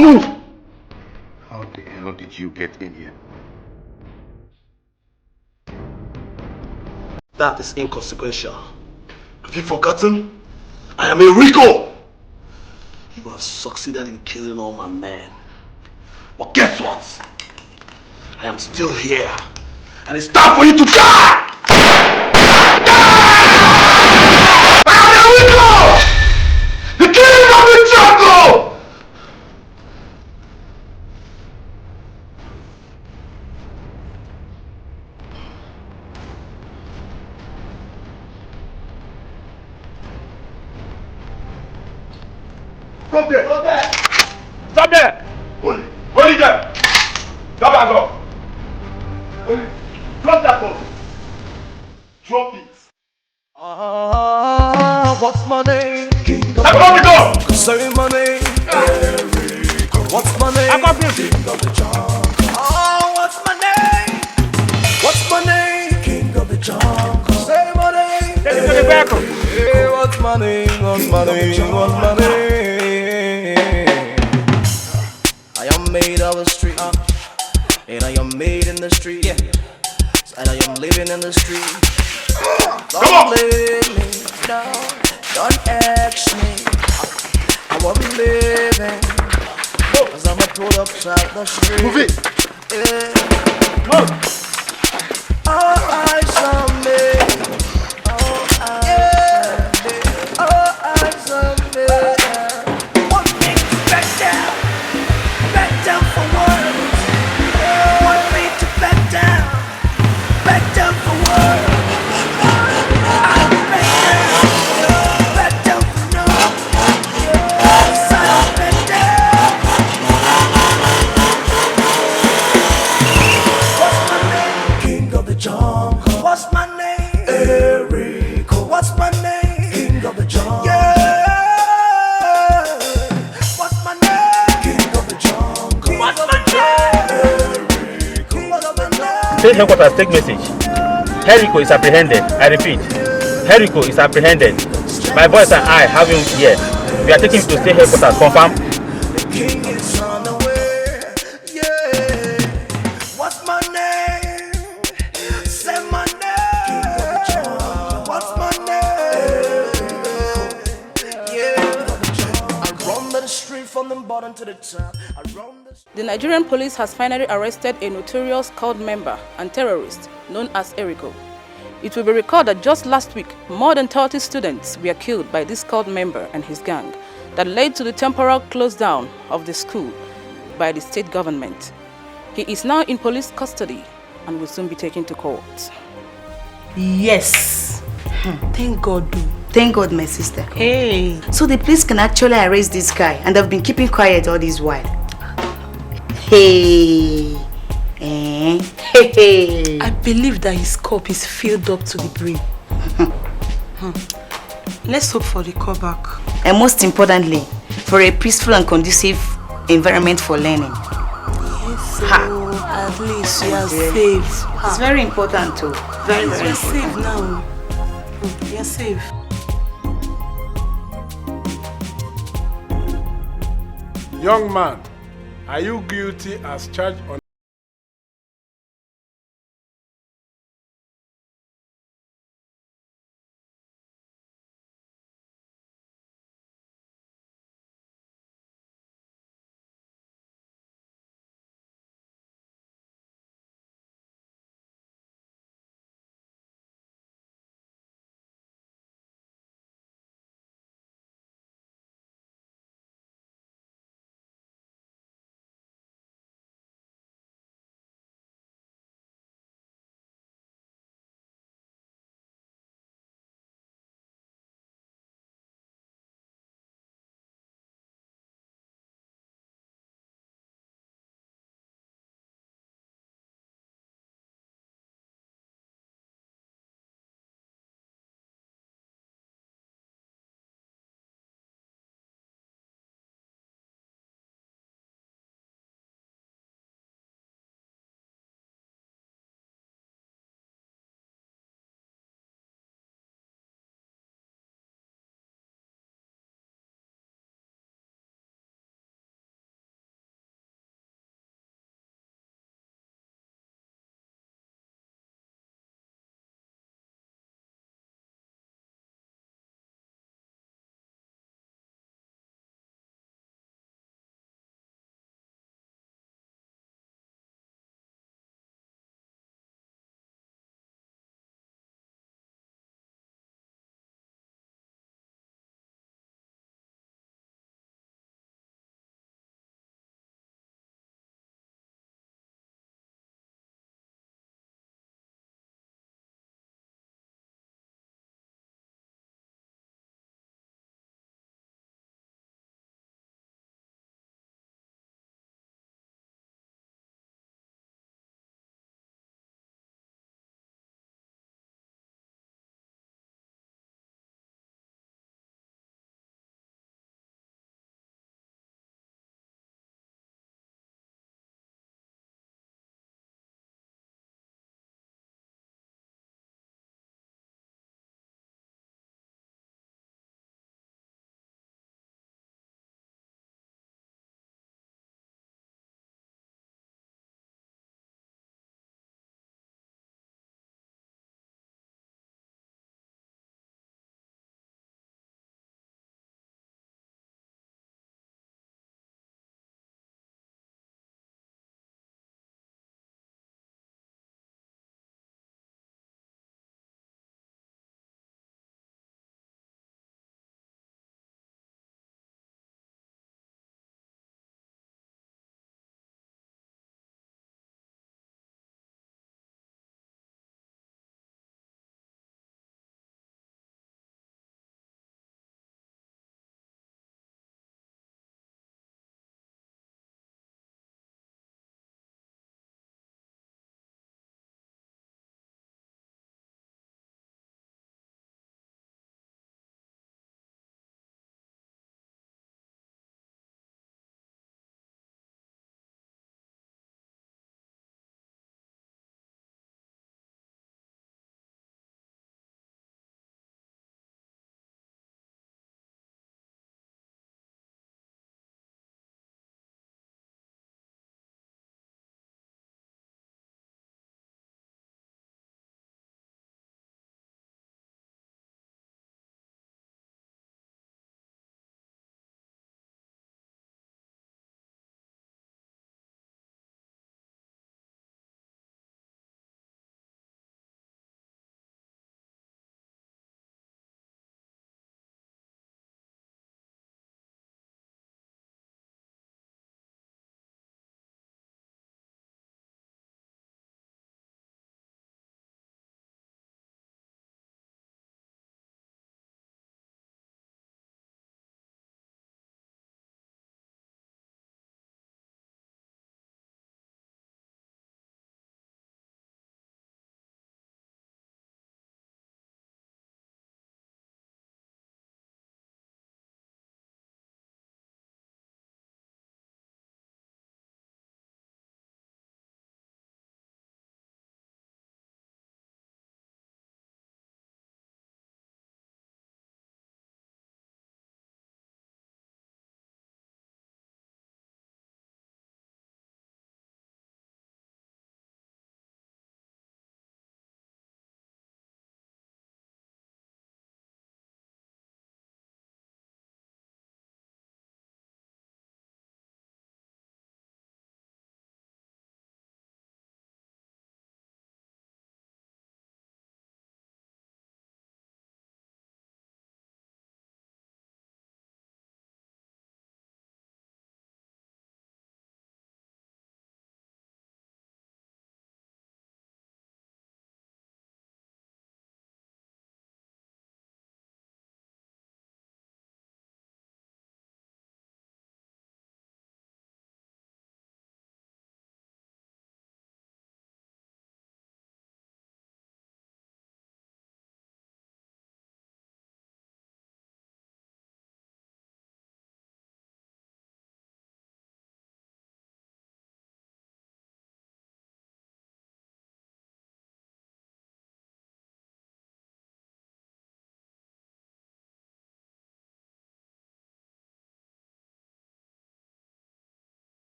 S12: move!
S1: How the hell did you get in here?
S12: That is inconsequential. Have you forgotten? I am a Rico! You have succeeded in killing all my men. But guess what? I am still here. And it's time for you to die! I am a Rico! The king of the jungle! Stop there! Stop there! Stop there! Hold it there! Drop that gun! Drop that gun! Drop it!
S4: What's my name? King of
S12: the gun!
S4: Say my name. What's my name?
S12: I got this!
S4: King of the jungle. What's my name? What's my name? King of the jungle. Say my name. Hey, what's my name? What's my name? What's my name? I am made of the street, and I am made in the street, and I am living in the street. Don't blame me, no, don't ask me how I'm living, cause I'm a product of the street.
S12: Move it!
S4: Yeah. Move! All eyes on me. All eyes on me. What makes better? Better for what? What makes it better? Better for what? I'm better. Better for no. Yes, I'm better. What's my name? King of the jungle. What's my name? Erico. What's my name? King of the jungle. Yeah. What's my name? King of the jungle. What's my name? Erico. What's my name?
S16: State headquarters take message. Herrico is apprehended. I repeat, Herrico is apprehended. My boys and I have him here. We are taking him to state headquarters. Confirm.
S4: The king is on the way. Yeah. What's my name? Say my name. What's my name? Yeah. I run the street from the bottom to the top. I run the
S5: The Nigerian police has finally arrested a notorious cult member and terrorist known as Erico. It will be recalled that just last week, more than 30 students were killed by this cult member and his gang that led to the temporal close down of the school by the state government. He is now in police custody and will soon be taken to court.
S10: Yes.
S14: Thank God.
S10: Thank God, my sister.
S14: Hey.
S10: So the police can actually arrest this guy and they've been keeping quiet all this while. Hey. Hey.
S14: I believe that his cup is filled up to the brim. Let's hope for the comeback.
S10: And most importantly, for a peaceful and conducive environment for learning.
S14: Yes, so at least you are safe.
S10: It's very important too. Very, very
S14: You're
S10: important.
S14: safe now. You're safe.
S17: Young man, are you guilty as charged on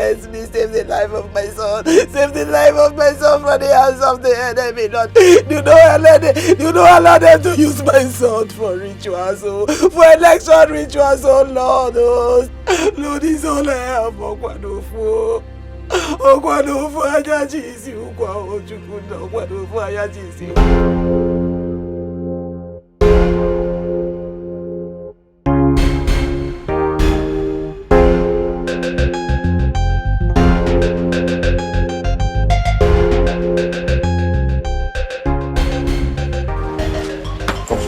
S2: Bless me, save the life of my son. Save the life of my son from the hands of the enemy, Lord. Do not allow them to use my son for rituals, for election rituals, Lord. Lord is all I have. Okwadofu ajajisi ukwa ojukunda okwadofu ajajisi.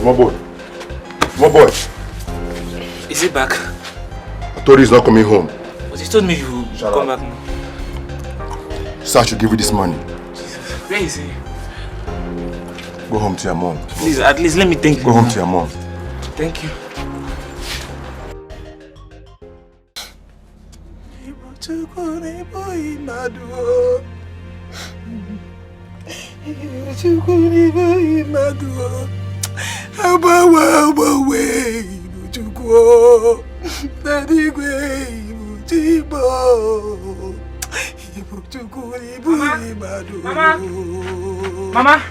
S12: Small boy. Small boy.
S18: Is he back?
S12: I told you he's not coming home.
S18: But he told me you
S12: Shut
S18: come
S12: up.
S18: back now.
S12: Sir, I should give you this money.
S18: Where is he?
S12: Go home to your mom.
S18: Please, at least let me thank you.
S12: Go home to your mom.
S18: Thank you. Mama!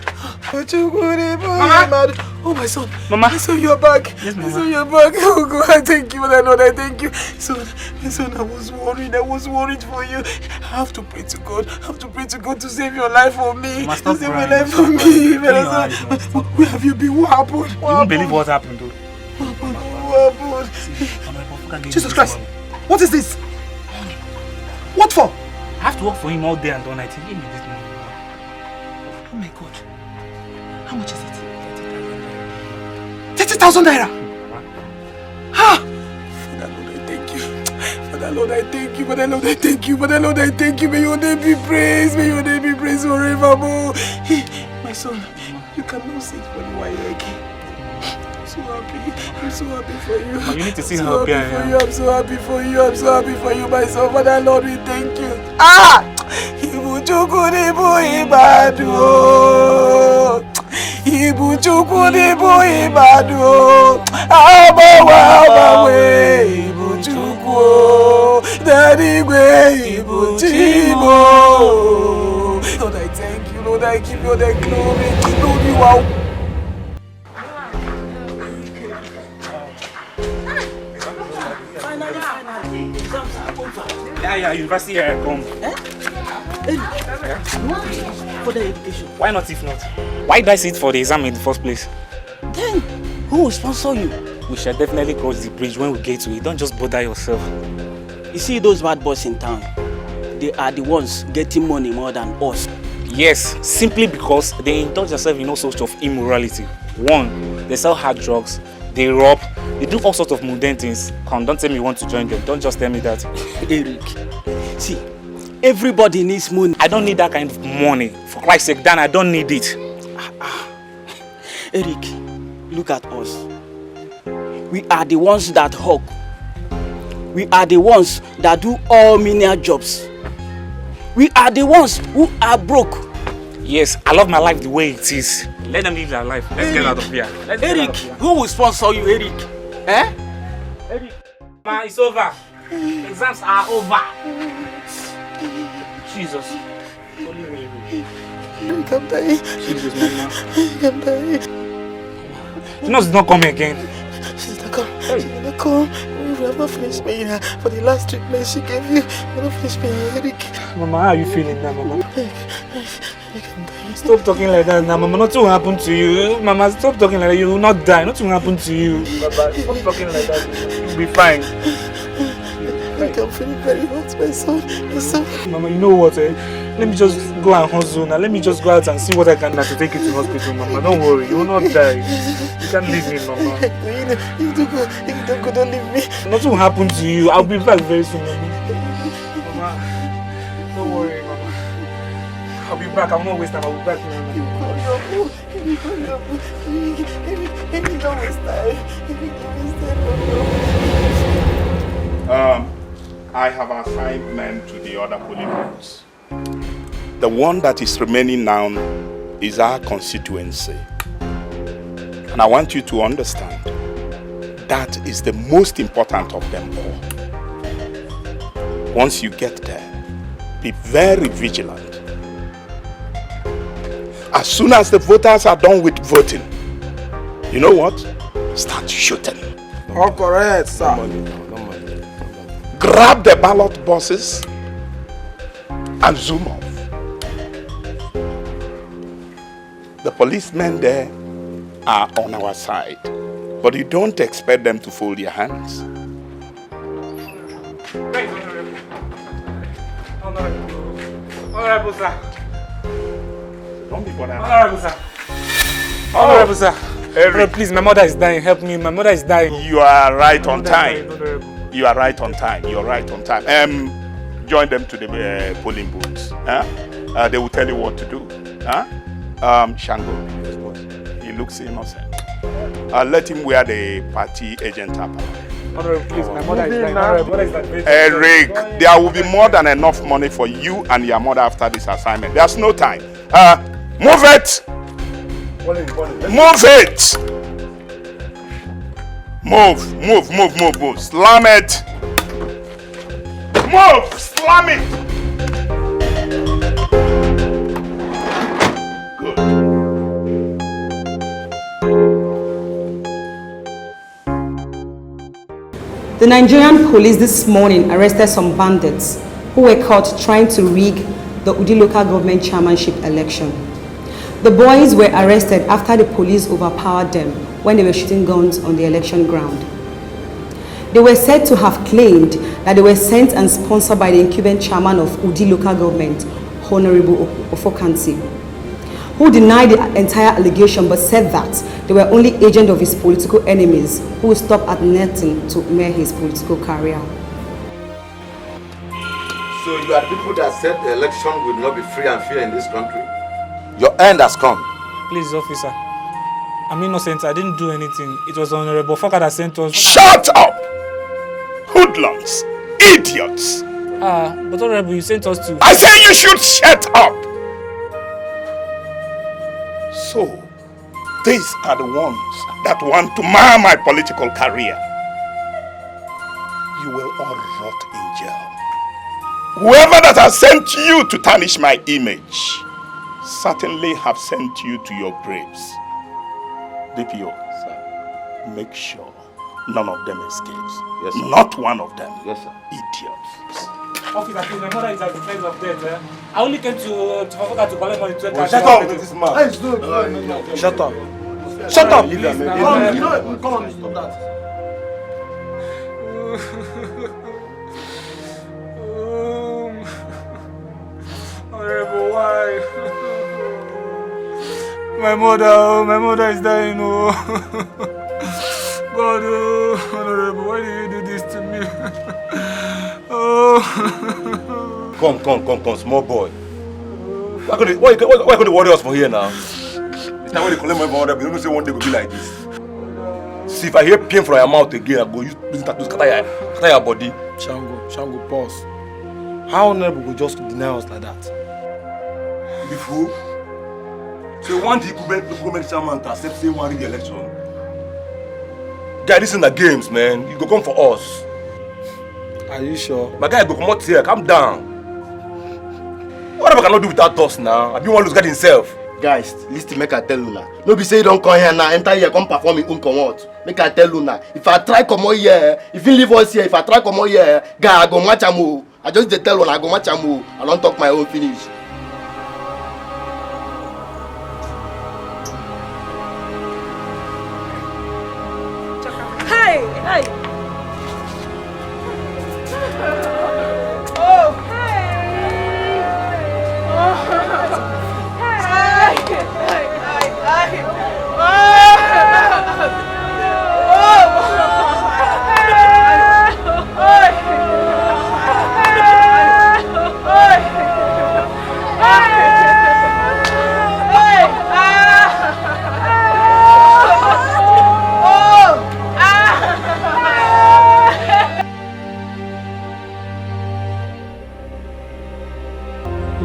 S2: Oh, my son.
S18: Mama.
S2: My son, you're back.
S18: Yes, Mama.
S2: My son, you're back. Oh, God, I thank you, Lord. I thank you. My son, I was worried for you. I have to pray to God. I have to pray to God to save your life for me.
S18: Mama,
S2: To
S18: stop
S2: save my
S18: crying.
S2: life
S18: Stop
S2: for
S18: crying.
S2: me. Where have you been? What happened?
S18: You won't believe what happened, though.
S2: What happened? Jesus Christ. What is this? What for?
S18: I have to work for him all day and all night. He gave me this money.
S2: Oh my God. How much is it? 30,000 naira. Ha! Father Lord, I thank you. Father Lord, I thank you. Father Lord, I thank you. Father Lord, I thank you. May your name be praised. May your name be praised forevermore. Hey, my son, you cannot sit for the while again. I'm so happy. I'm so happy for you.
S18: Mama, you need to see
S2: I'm
S18: how
S2: so
S18: happy I
S2: happy for
S18: am.
S2: you. I'm so happy for you. I'm so happy for you, my son. Father Lord, we thank you. Ah! Ibuchukwu n'ibu ibadu. Ibuchukwu n'ibu ibadu. Abawe Ibuchukwu. Darigwe Ibuchimo. Lord, I thank you. Lord, I give you the glory. Lord, you are.
S18: Yeah, university here, come.
S2: Further education.
S18: Why not if not? Why did I sit for the exam in the first place?
S2: Then, who will sponsor you?
S18: We shall definitely cross the bridge when we get to it. Don't just bother yourself.
S2: You see those bad boys in town? They are the ones getting money more than us.
S18: Yes, simply because they indulge themselves in all sorts of immorality. One, they sell hard drugs, they rob, they do all sorts of mundane things. Come, don't tell me you want to join them. Don't just tell me that.
S2: Eric, see, everybody needs money.
S18: I don't need that kind of money. For Christ's sake, Dan, I don't need it.
S2: Eric, look at us. We are the ones that hawk. We are the ones that do all menial jobs. We are the ones who are broke.
S18: Yes, I love my life the way it is. Let them live their life. Let's get out of here. Let's get out of here.
S2: Who will sponsor you, Eric? Eh?
S18: Eric, man, it's over. Exams are over. Jesus.
S2: Eric, I'm dying.
S18: Jesus, Mama.
S2: I'm dying.
S18: The nurse is not coming again.
S2: She's not coming. She's not coming. We have not finished paying her for the last treatment she gave you. We have not finished paying her, Eric.
S18: Mama, how are you feeling now, Mama?
S2: Eric, I'm dying.
S18: Stop talking like that now, Mama. Nothing will happen to you. Mama, stop talking like that. You will not die. Nothing will happen to you. Baba, stop talking like that. You'll be fine.
S2: Eric, I'm feeling very hot, my son. My son.
S18: Mama, you know what, eh? Let me just go and hustle now. Let me just go out and see what I can do to take you to hospital, Mama. Don't worry. You will not die. You can't leave me, Mama.
S2: You don't go, don't leave me.
S18: Nothing will happen to you. I'll be back very soon, Mama. Mama, don't worry, Mama. I'll be back. I will not waste time. I'll be back, Mama.
S2: Don't waste time.
S19: I have assigned men to the other polling booths. The one that is remaining now is our constituency. And I want you to understand that is the most important of them all. Once you get there, be very vigilant. As soon as the voters are done with voting, you know what? Start shooting.
S9: All correct, sir.
S19: Grab the ballot boxes and zoom off. The policemen there are on our side, but you don't expect them to fold their hands.
S18: Honorable sir.
S19: Don't be bothered.
S18: Honorable sir. Honorable sir. Eric, please, my mother is dying. Help me. My mother is dying.
S19: You are right on time. You are right on time. You are right on time. Join them to the polling booths. They will tell you what to do. Shango, he looks innocent. Let him wear the party agent apparel.
S18: Honorable, please, my mother is dying. Honorable, what is that?
S19: Eric, there will be more than enough money for you and your mother after this assignment. There's no time. Move it! Move it! Move. Slam it! Move! Slam it!
S7: The Nigerian police this morning arrested some bandits who were caught trying to rig the Udi local government chairmanship election. The boys were arrested after the police overpowered them when they were shooting guns on the election ground. They were said to have claimed that they were sent and sponsored by the incumbent chairman of Udi local government, Honorable Ofokansi, who denied the entire allegation but said that they were only agents of his political enemies who would stop at nothing to mar his political career.
S1: So you are the people that said the election will not be free and fair in this country? Your end has come.
S18: Please, officer. I'm innocent. I didn't do anything. It was Honorable Foka that sent us.
S19: Shut up! Hoodlums! Idiots!
S18: But Honorable, you sent us to...
S19: I say you should shut up! So, these are the ones that want to mar my political career. You will all rot in jail. Whoever that has sent you to tarnish my image certainly have sent you to your graves. DPO, sir, make sure none of them escapes. Yes, sir. Not one of them. Yes, sir. Idiots.
S18: Officer, please, my mother is at the place of death. I only came to Foka to collect money to
S9: Shut up with this man. Shut up. Shut up.
S12: Come on, stop that.
S18: Honorable, why? My mother is dying. Oh. God, Honorable, why did you do this to me? Oh.
S9: Come, small boy. Why could the warriors for here now? It's time when they collect money from other people, don't say one day will be like this. See, if I hear pain from your mouth again, I go use that to scatter your body.
S17: Shango, pause. How honorable will just deny us like that?
S9: You fool. So you want the government chairman to accept say one rig the election? Guy, this is the games, man. You go come for us.
S17: Are you sure?
S9: My guy, go come out here. Calm down. Whatever cannot do without us now. I be one lose God himself.
S20: Guys, listen, make I tell you now. No be say you don't come here now, enter here, come perform in come out. Make I tell you now. If I try come out here, if you leave us here, if I try come out here, guy, I go match am. I just tell you, I go match am. I don't talk my own finish.
S8: Hey! Oh! Hey!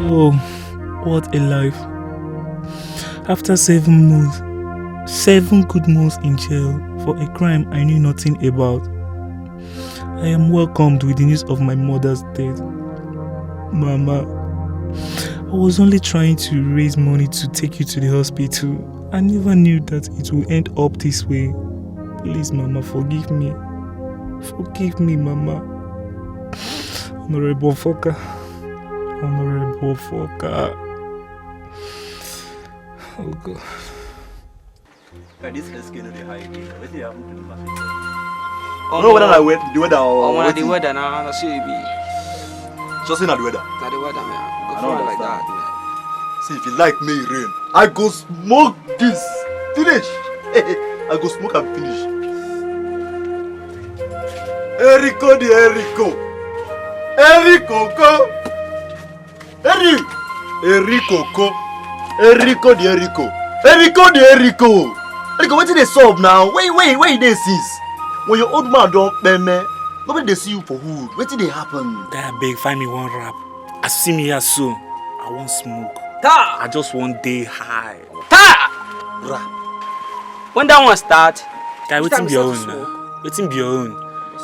S18: Oh, what a life. After 7 months, 7 good months in jail for a crime I knew nothing about, I am welcomed with the news of my mother's death. Mama, I was only trying to raise money to take you to the hospital. I never knew that it would end up this way. Please, Mama, forgive me. Forgive me, Mama. Honorable Foka. Honorable Foka. Oh, God.
S20: This is going to the high. What do you have to do?
S11: Oh,
S20: no, whether I wait the weather or
S11: when the weather now, I see it be.
S20: Just in the weather.
S11: That the weather, man.
S20: I
S11: Go
S20: don't
S11: for like
S20: understand.
S11: that, man.
S20: See, if you like me, rain, I go smoke this. Finish. I go smoke and finish. Erico the Erico. Erico go. Erico go. Erico the Erico. Erico the Erico. Erico, what did they solve now? Wait, they since. When your old man don't pay me, nobody they see you for hood. What did they happen?
S18: Guy, beg, find me one rap. As you see me here soon, I won't smoke.
S11: Ta!
S18: I just want day high.
S11: Ta!
S20: Rap.
S11: When that one start,
S18: Guy, waiting be your own now. Waiting be your own.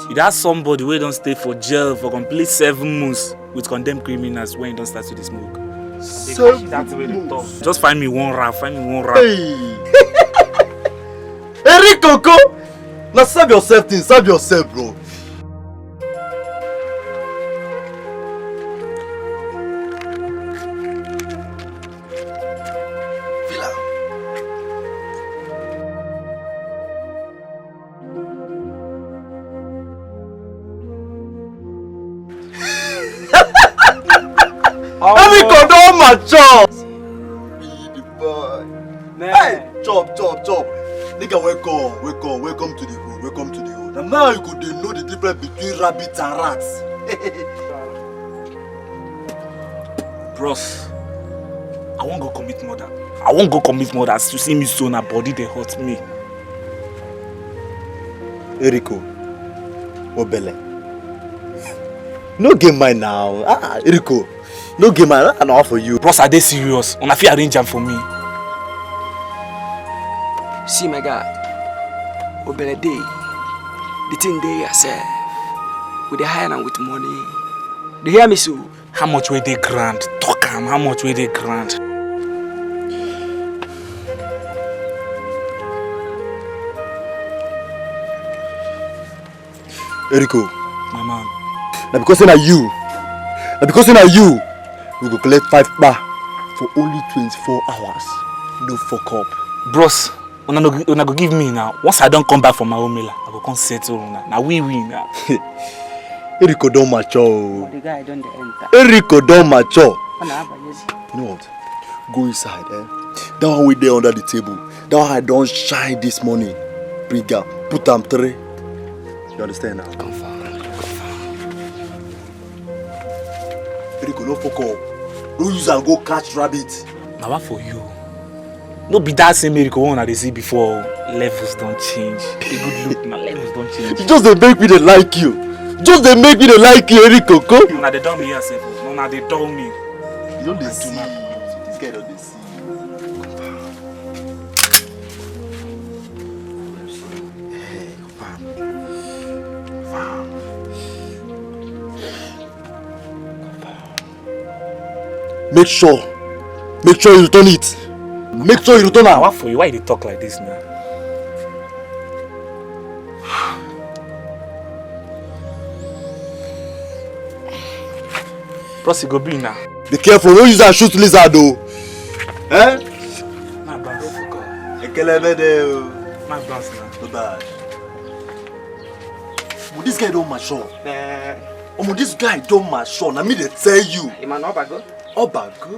S18: You that's somebody who don't stay for jail for complete 7 months with condemned criminals when you don't start to the smoke. That's the way they talk. Just find me one rap,
S20: Hey. Eric Coco! Now serve yourself, bro. Eric don't mature. Hey, chop. Nigga, welcome to the hood, And now you could know the difference between rabbits and rats.
S18: Bros, I won't go commit murder. As you see me so, na body they hurt me.
S20: Erico, Obele. No game mine now. Erico, no game mine. I know for you.
S18: Bros, are they serious? Una fit arrange them for me.
S11: see my God, Obele day, the thing they yourself, with the hire and with money. They hear me so?
S18: How much will they grant? Talk am, how much will they grant?
S20: Erico,
S18: my man.
S20: Now because you, we go collect 5 bar for only 24 hours. No fuck up.
S18: Bros, una go give me now. Once I don't come back from my home, I go come settle now. Now we win now.
S20: Erico don't mature.
S11: The guy don't enter.
S20: Erico don't mature. You know what? Go inside, That one we there under the table. That one I don't shine this morning. Bring up, put them 3. You understand now?
S11: Confirm.
S20: Erico, no fuck up. Don't use and go catch rabbit.
S18: Now what for you? No be that same Erico one I see before. Levels don't change. A good look now, levels don't change.
S20: Just they make me they like you. Erico.
S18: Now they don't me yourself. No, now they don't me.
S20: You don't see. This guy don't see. Make sure you return it. Make sure you return it.
S18: What for you? Why they talk like this now? Plus, go be now.
S20: Be careful, don't use that shoot lizard though.
S18: My boss. My boss now.
S20: Not bad. But this guy don't mature. This guy don't mature. Now me they tell you.
S11: Iman Obago.
S20: Obago?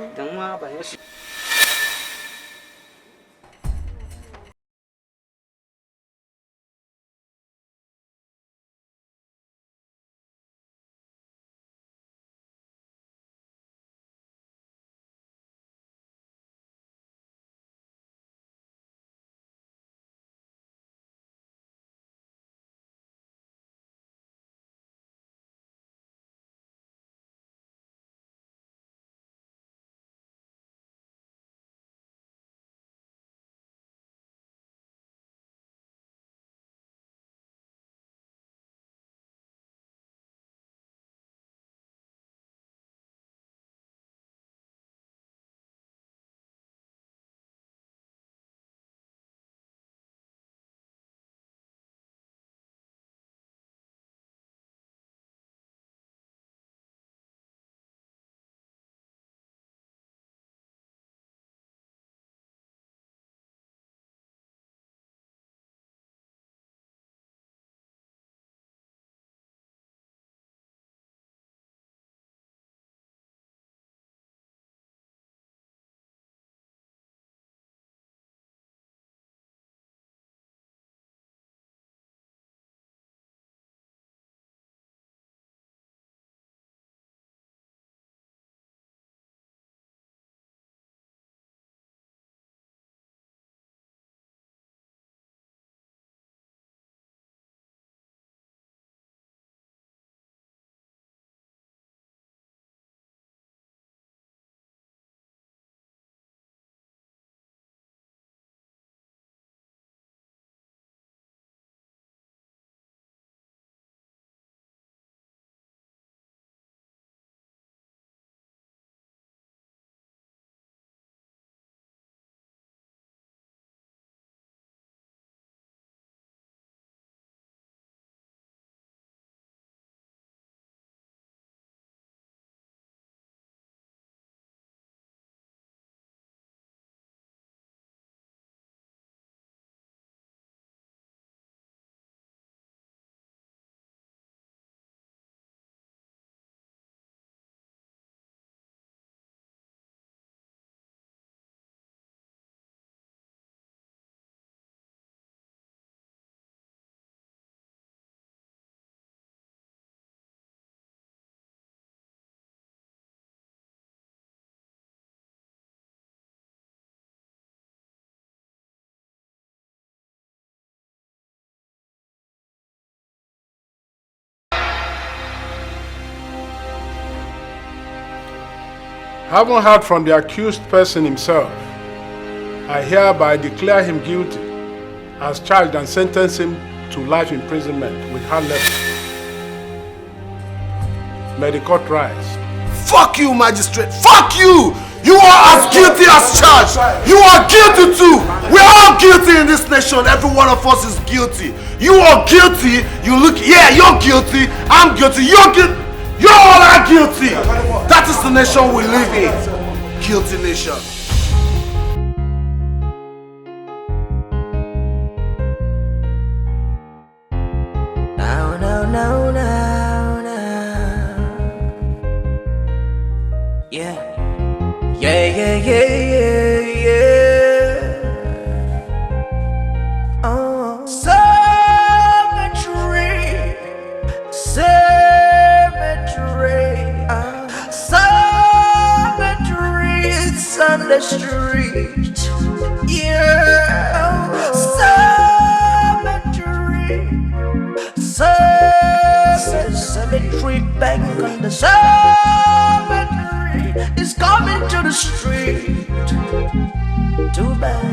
S17: Having heard from the accused person himself, I hereby declare him guilty as charged and sentence him to life imprisonment with hard labor. May the court rise.
S2: Fuck you, magistrate. Fuck you! You are as guilty as charged. You are guilty too. We are all guilty in this nation. Every one of us is guilty. You are guilty. You look, yeah, you're guilty. I'm guilty. You're guilty. You all are guilty. That is the nation we live in. Guilty nation.
S4: On the street, yeah, cemetery bank on the cemetery is coming to the street. Too bad.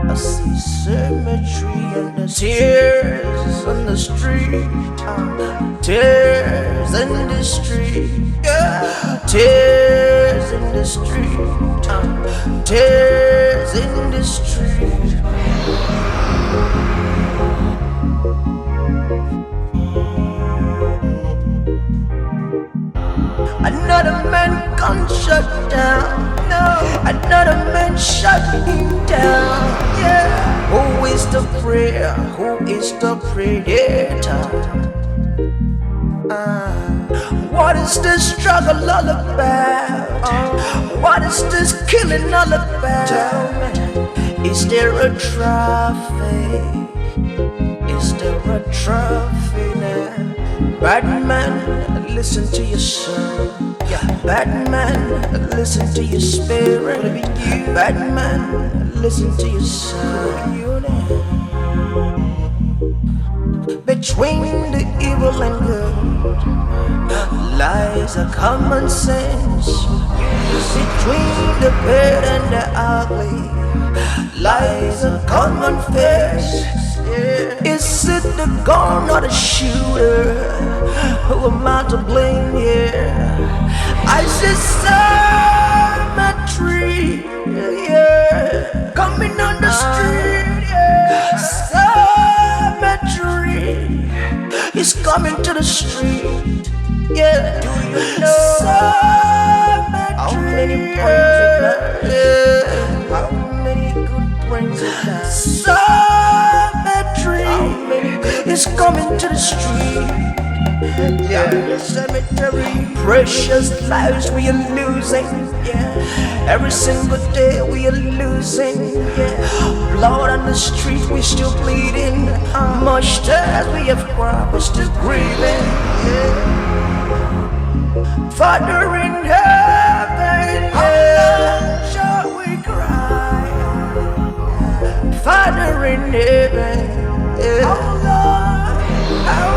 S4: I see cemetery and the tears on the street. Tears in the street, yeah. Tears in the street, tears in the street. Another man gun shut down. No, another man shut him down. Yeah. Who is the prayer? Who is the predator? What is this struggle all about? What is this killing all about? Is there a trophy? Is there a trophy now? Bad man, listen to your soul. Bad man, listen to your spirit. Bad man, listen to your soul. Between the evil and good lies a common sense. Between the bad and the ugly lies a common face. Is it the gun or the shooter? Who am I to blame here? I see cemetery, yeah, coming on the street, yeah. Cemetery is coming to the street, yeah. Do you know how many points yeah. How many good brains it has? Cemetery is coming to the street. Yeah, cemetery, precious lives we are losing. Yeah, every single day we are losing. Yeah, blood on the street we still bleeding. Much as we have cried, we're still grieving. Yeah, Father in heaven, yeah, shall we cry? Father in heaven, yeah.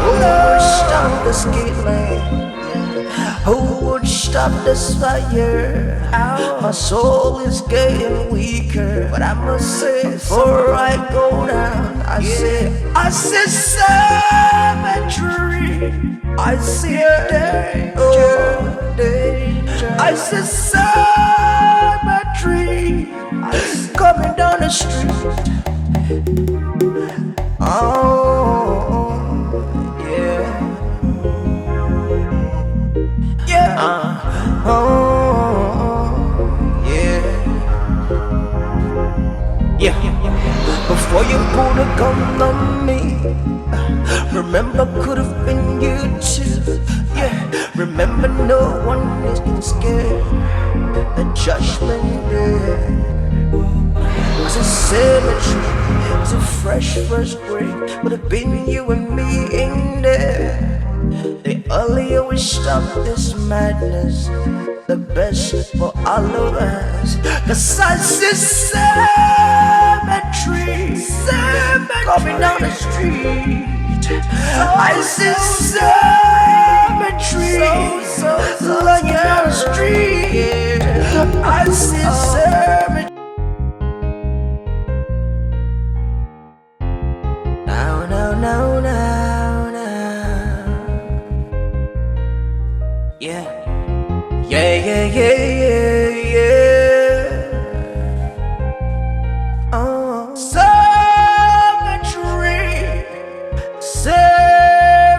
S4: Who would stop this killing? Who would stop this fire? My soul is getting weaker, but I must say, before I go down, I say cemetery. I see danger, danger. I see cemetery. Coming down the street. Before you pull the gun on me, remember could have been you too. Yeah, remember no one is scared. The judgment day. It's a cemetery, it's a fresh first grade. Would have been you and me in there. The earlier we stop this madness, the best for all of us. 'Cause I see cemetery, cemetery coming down the street. I see cemetery. This is cemetery. Now, now, now, now, now. Yeah. Yeah, yeah, yeah, yeah, yeah. Oh. Cemetery. Cemetery.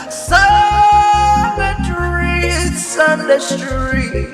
S4: Cemetery. It's on the street.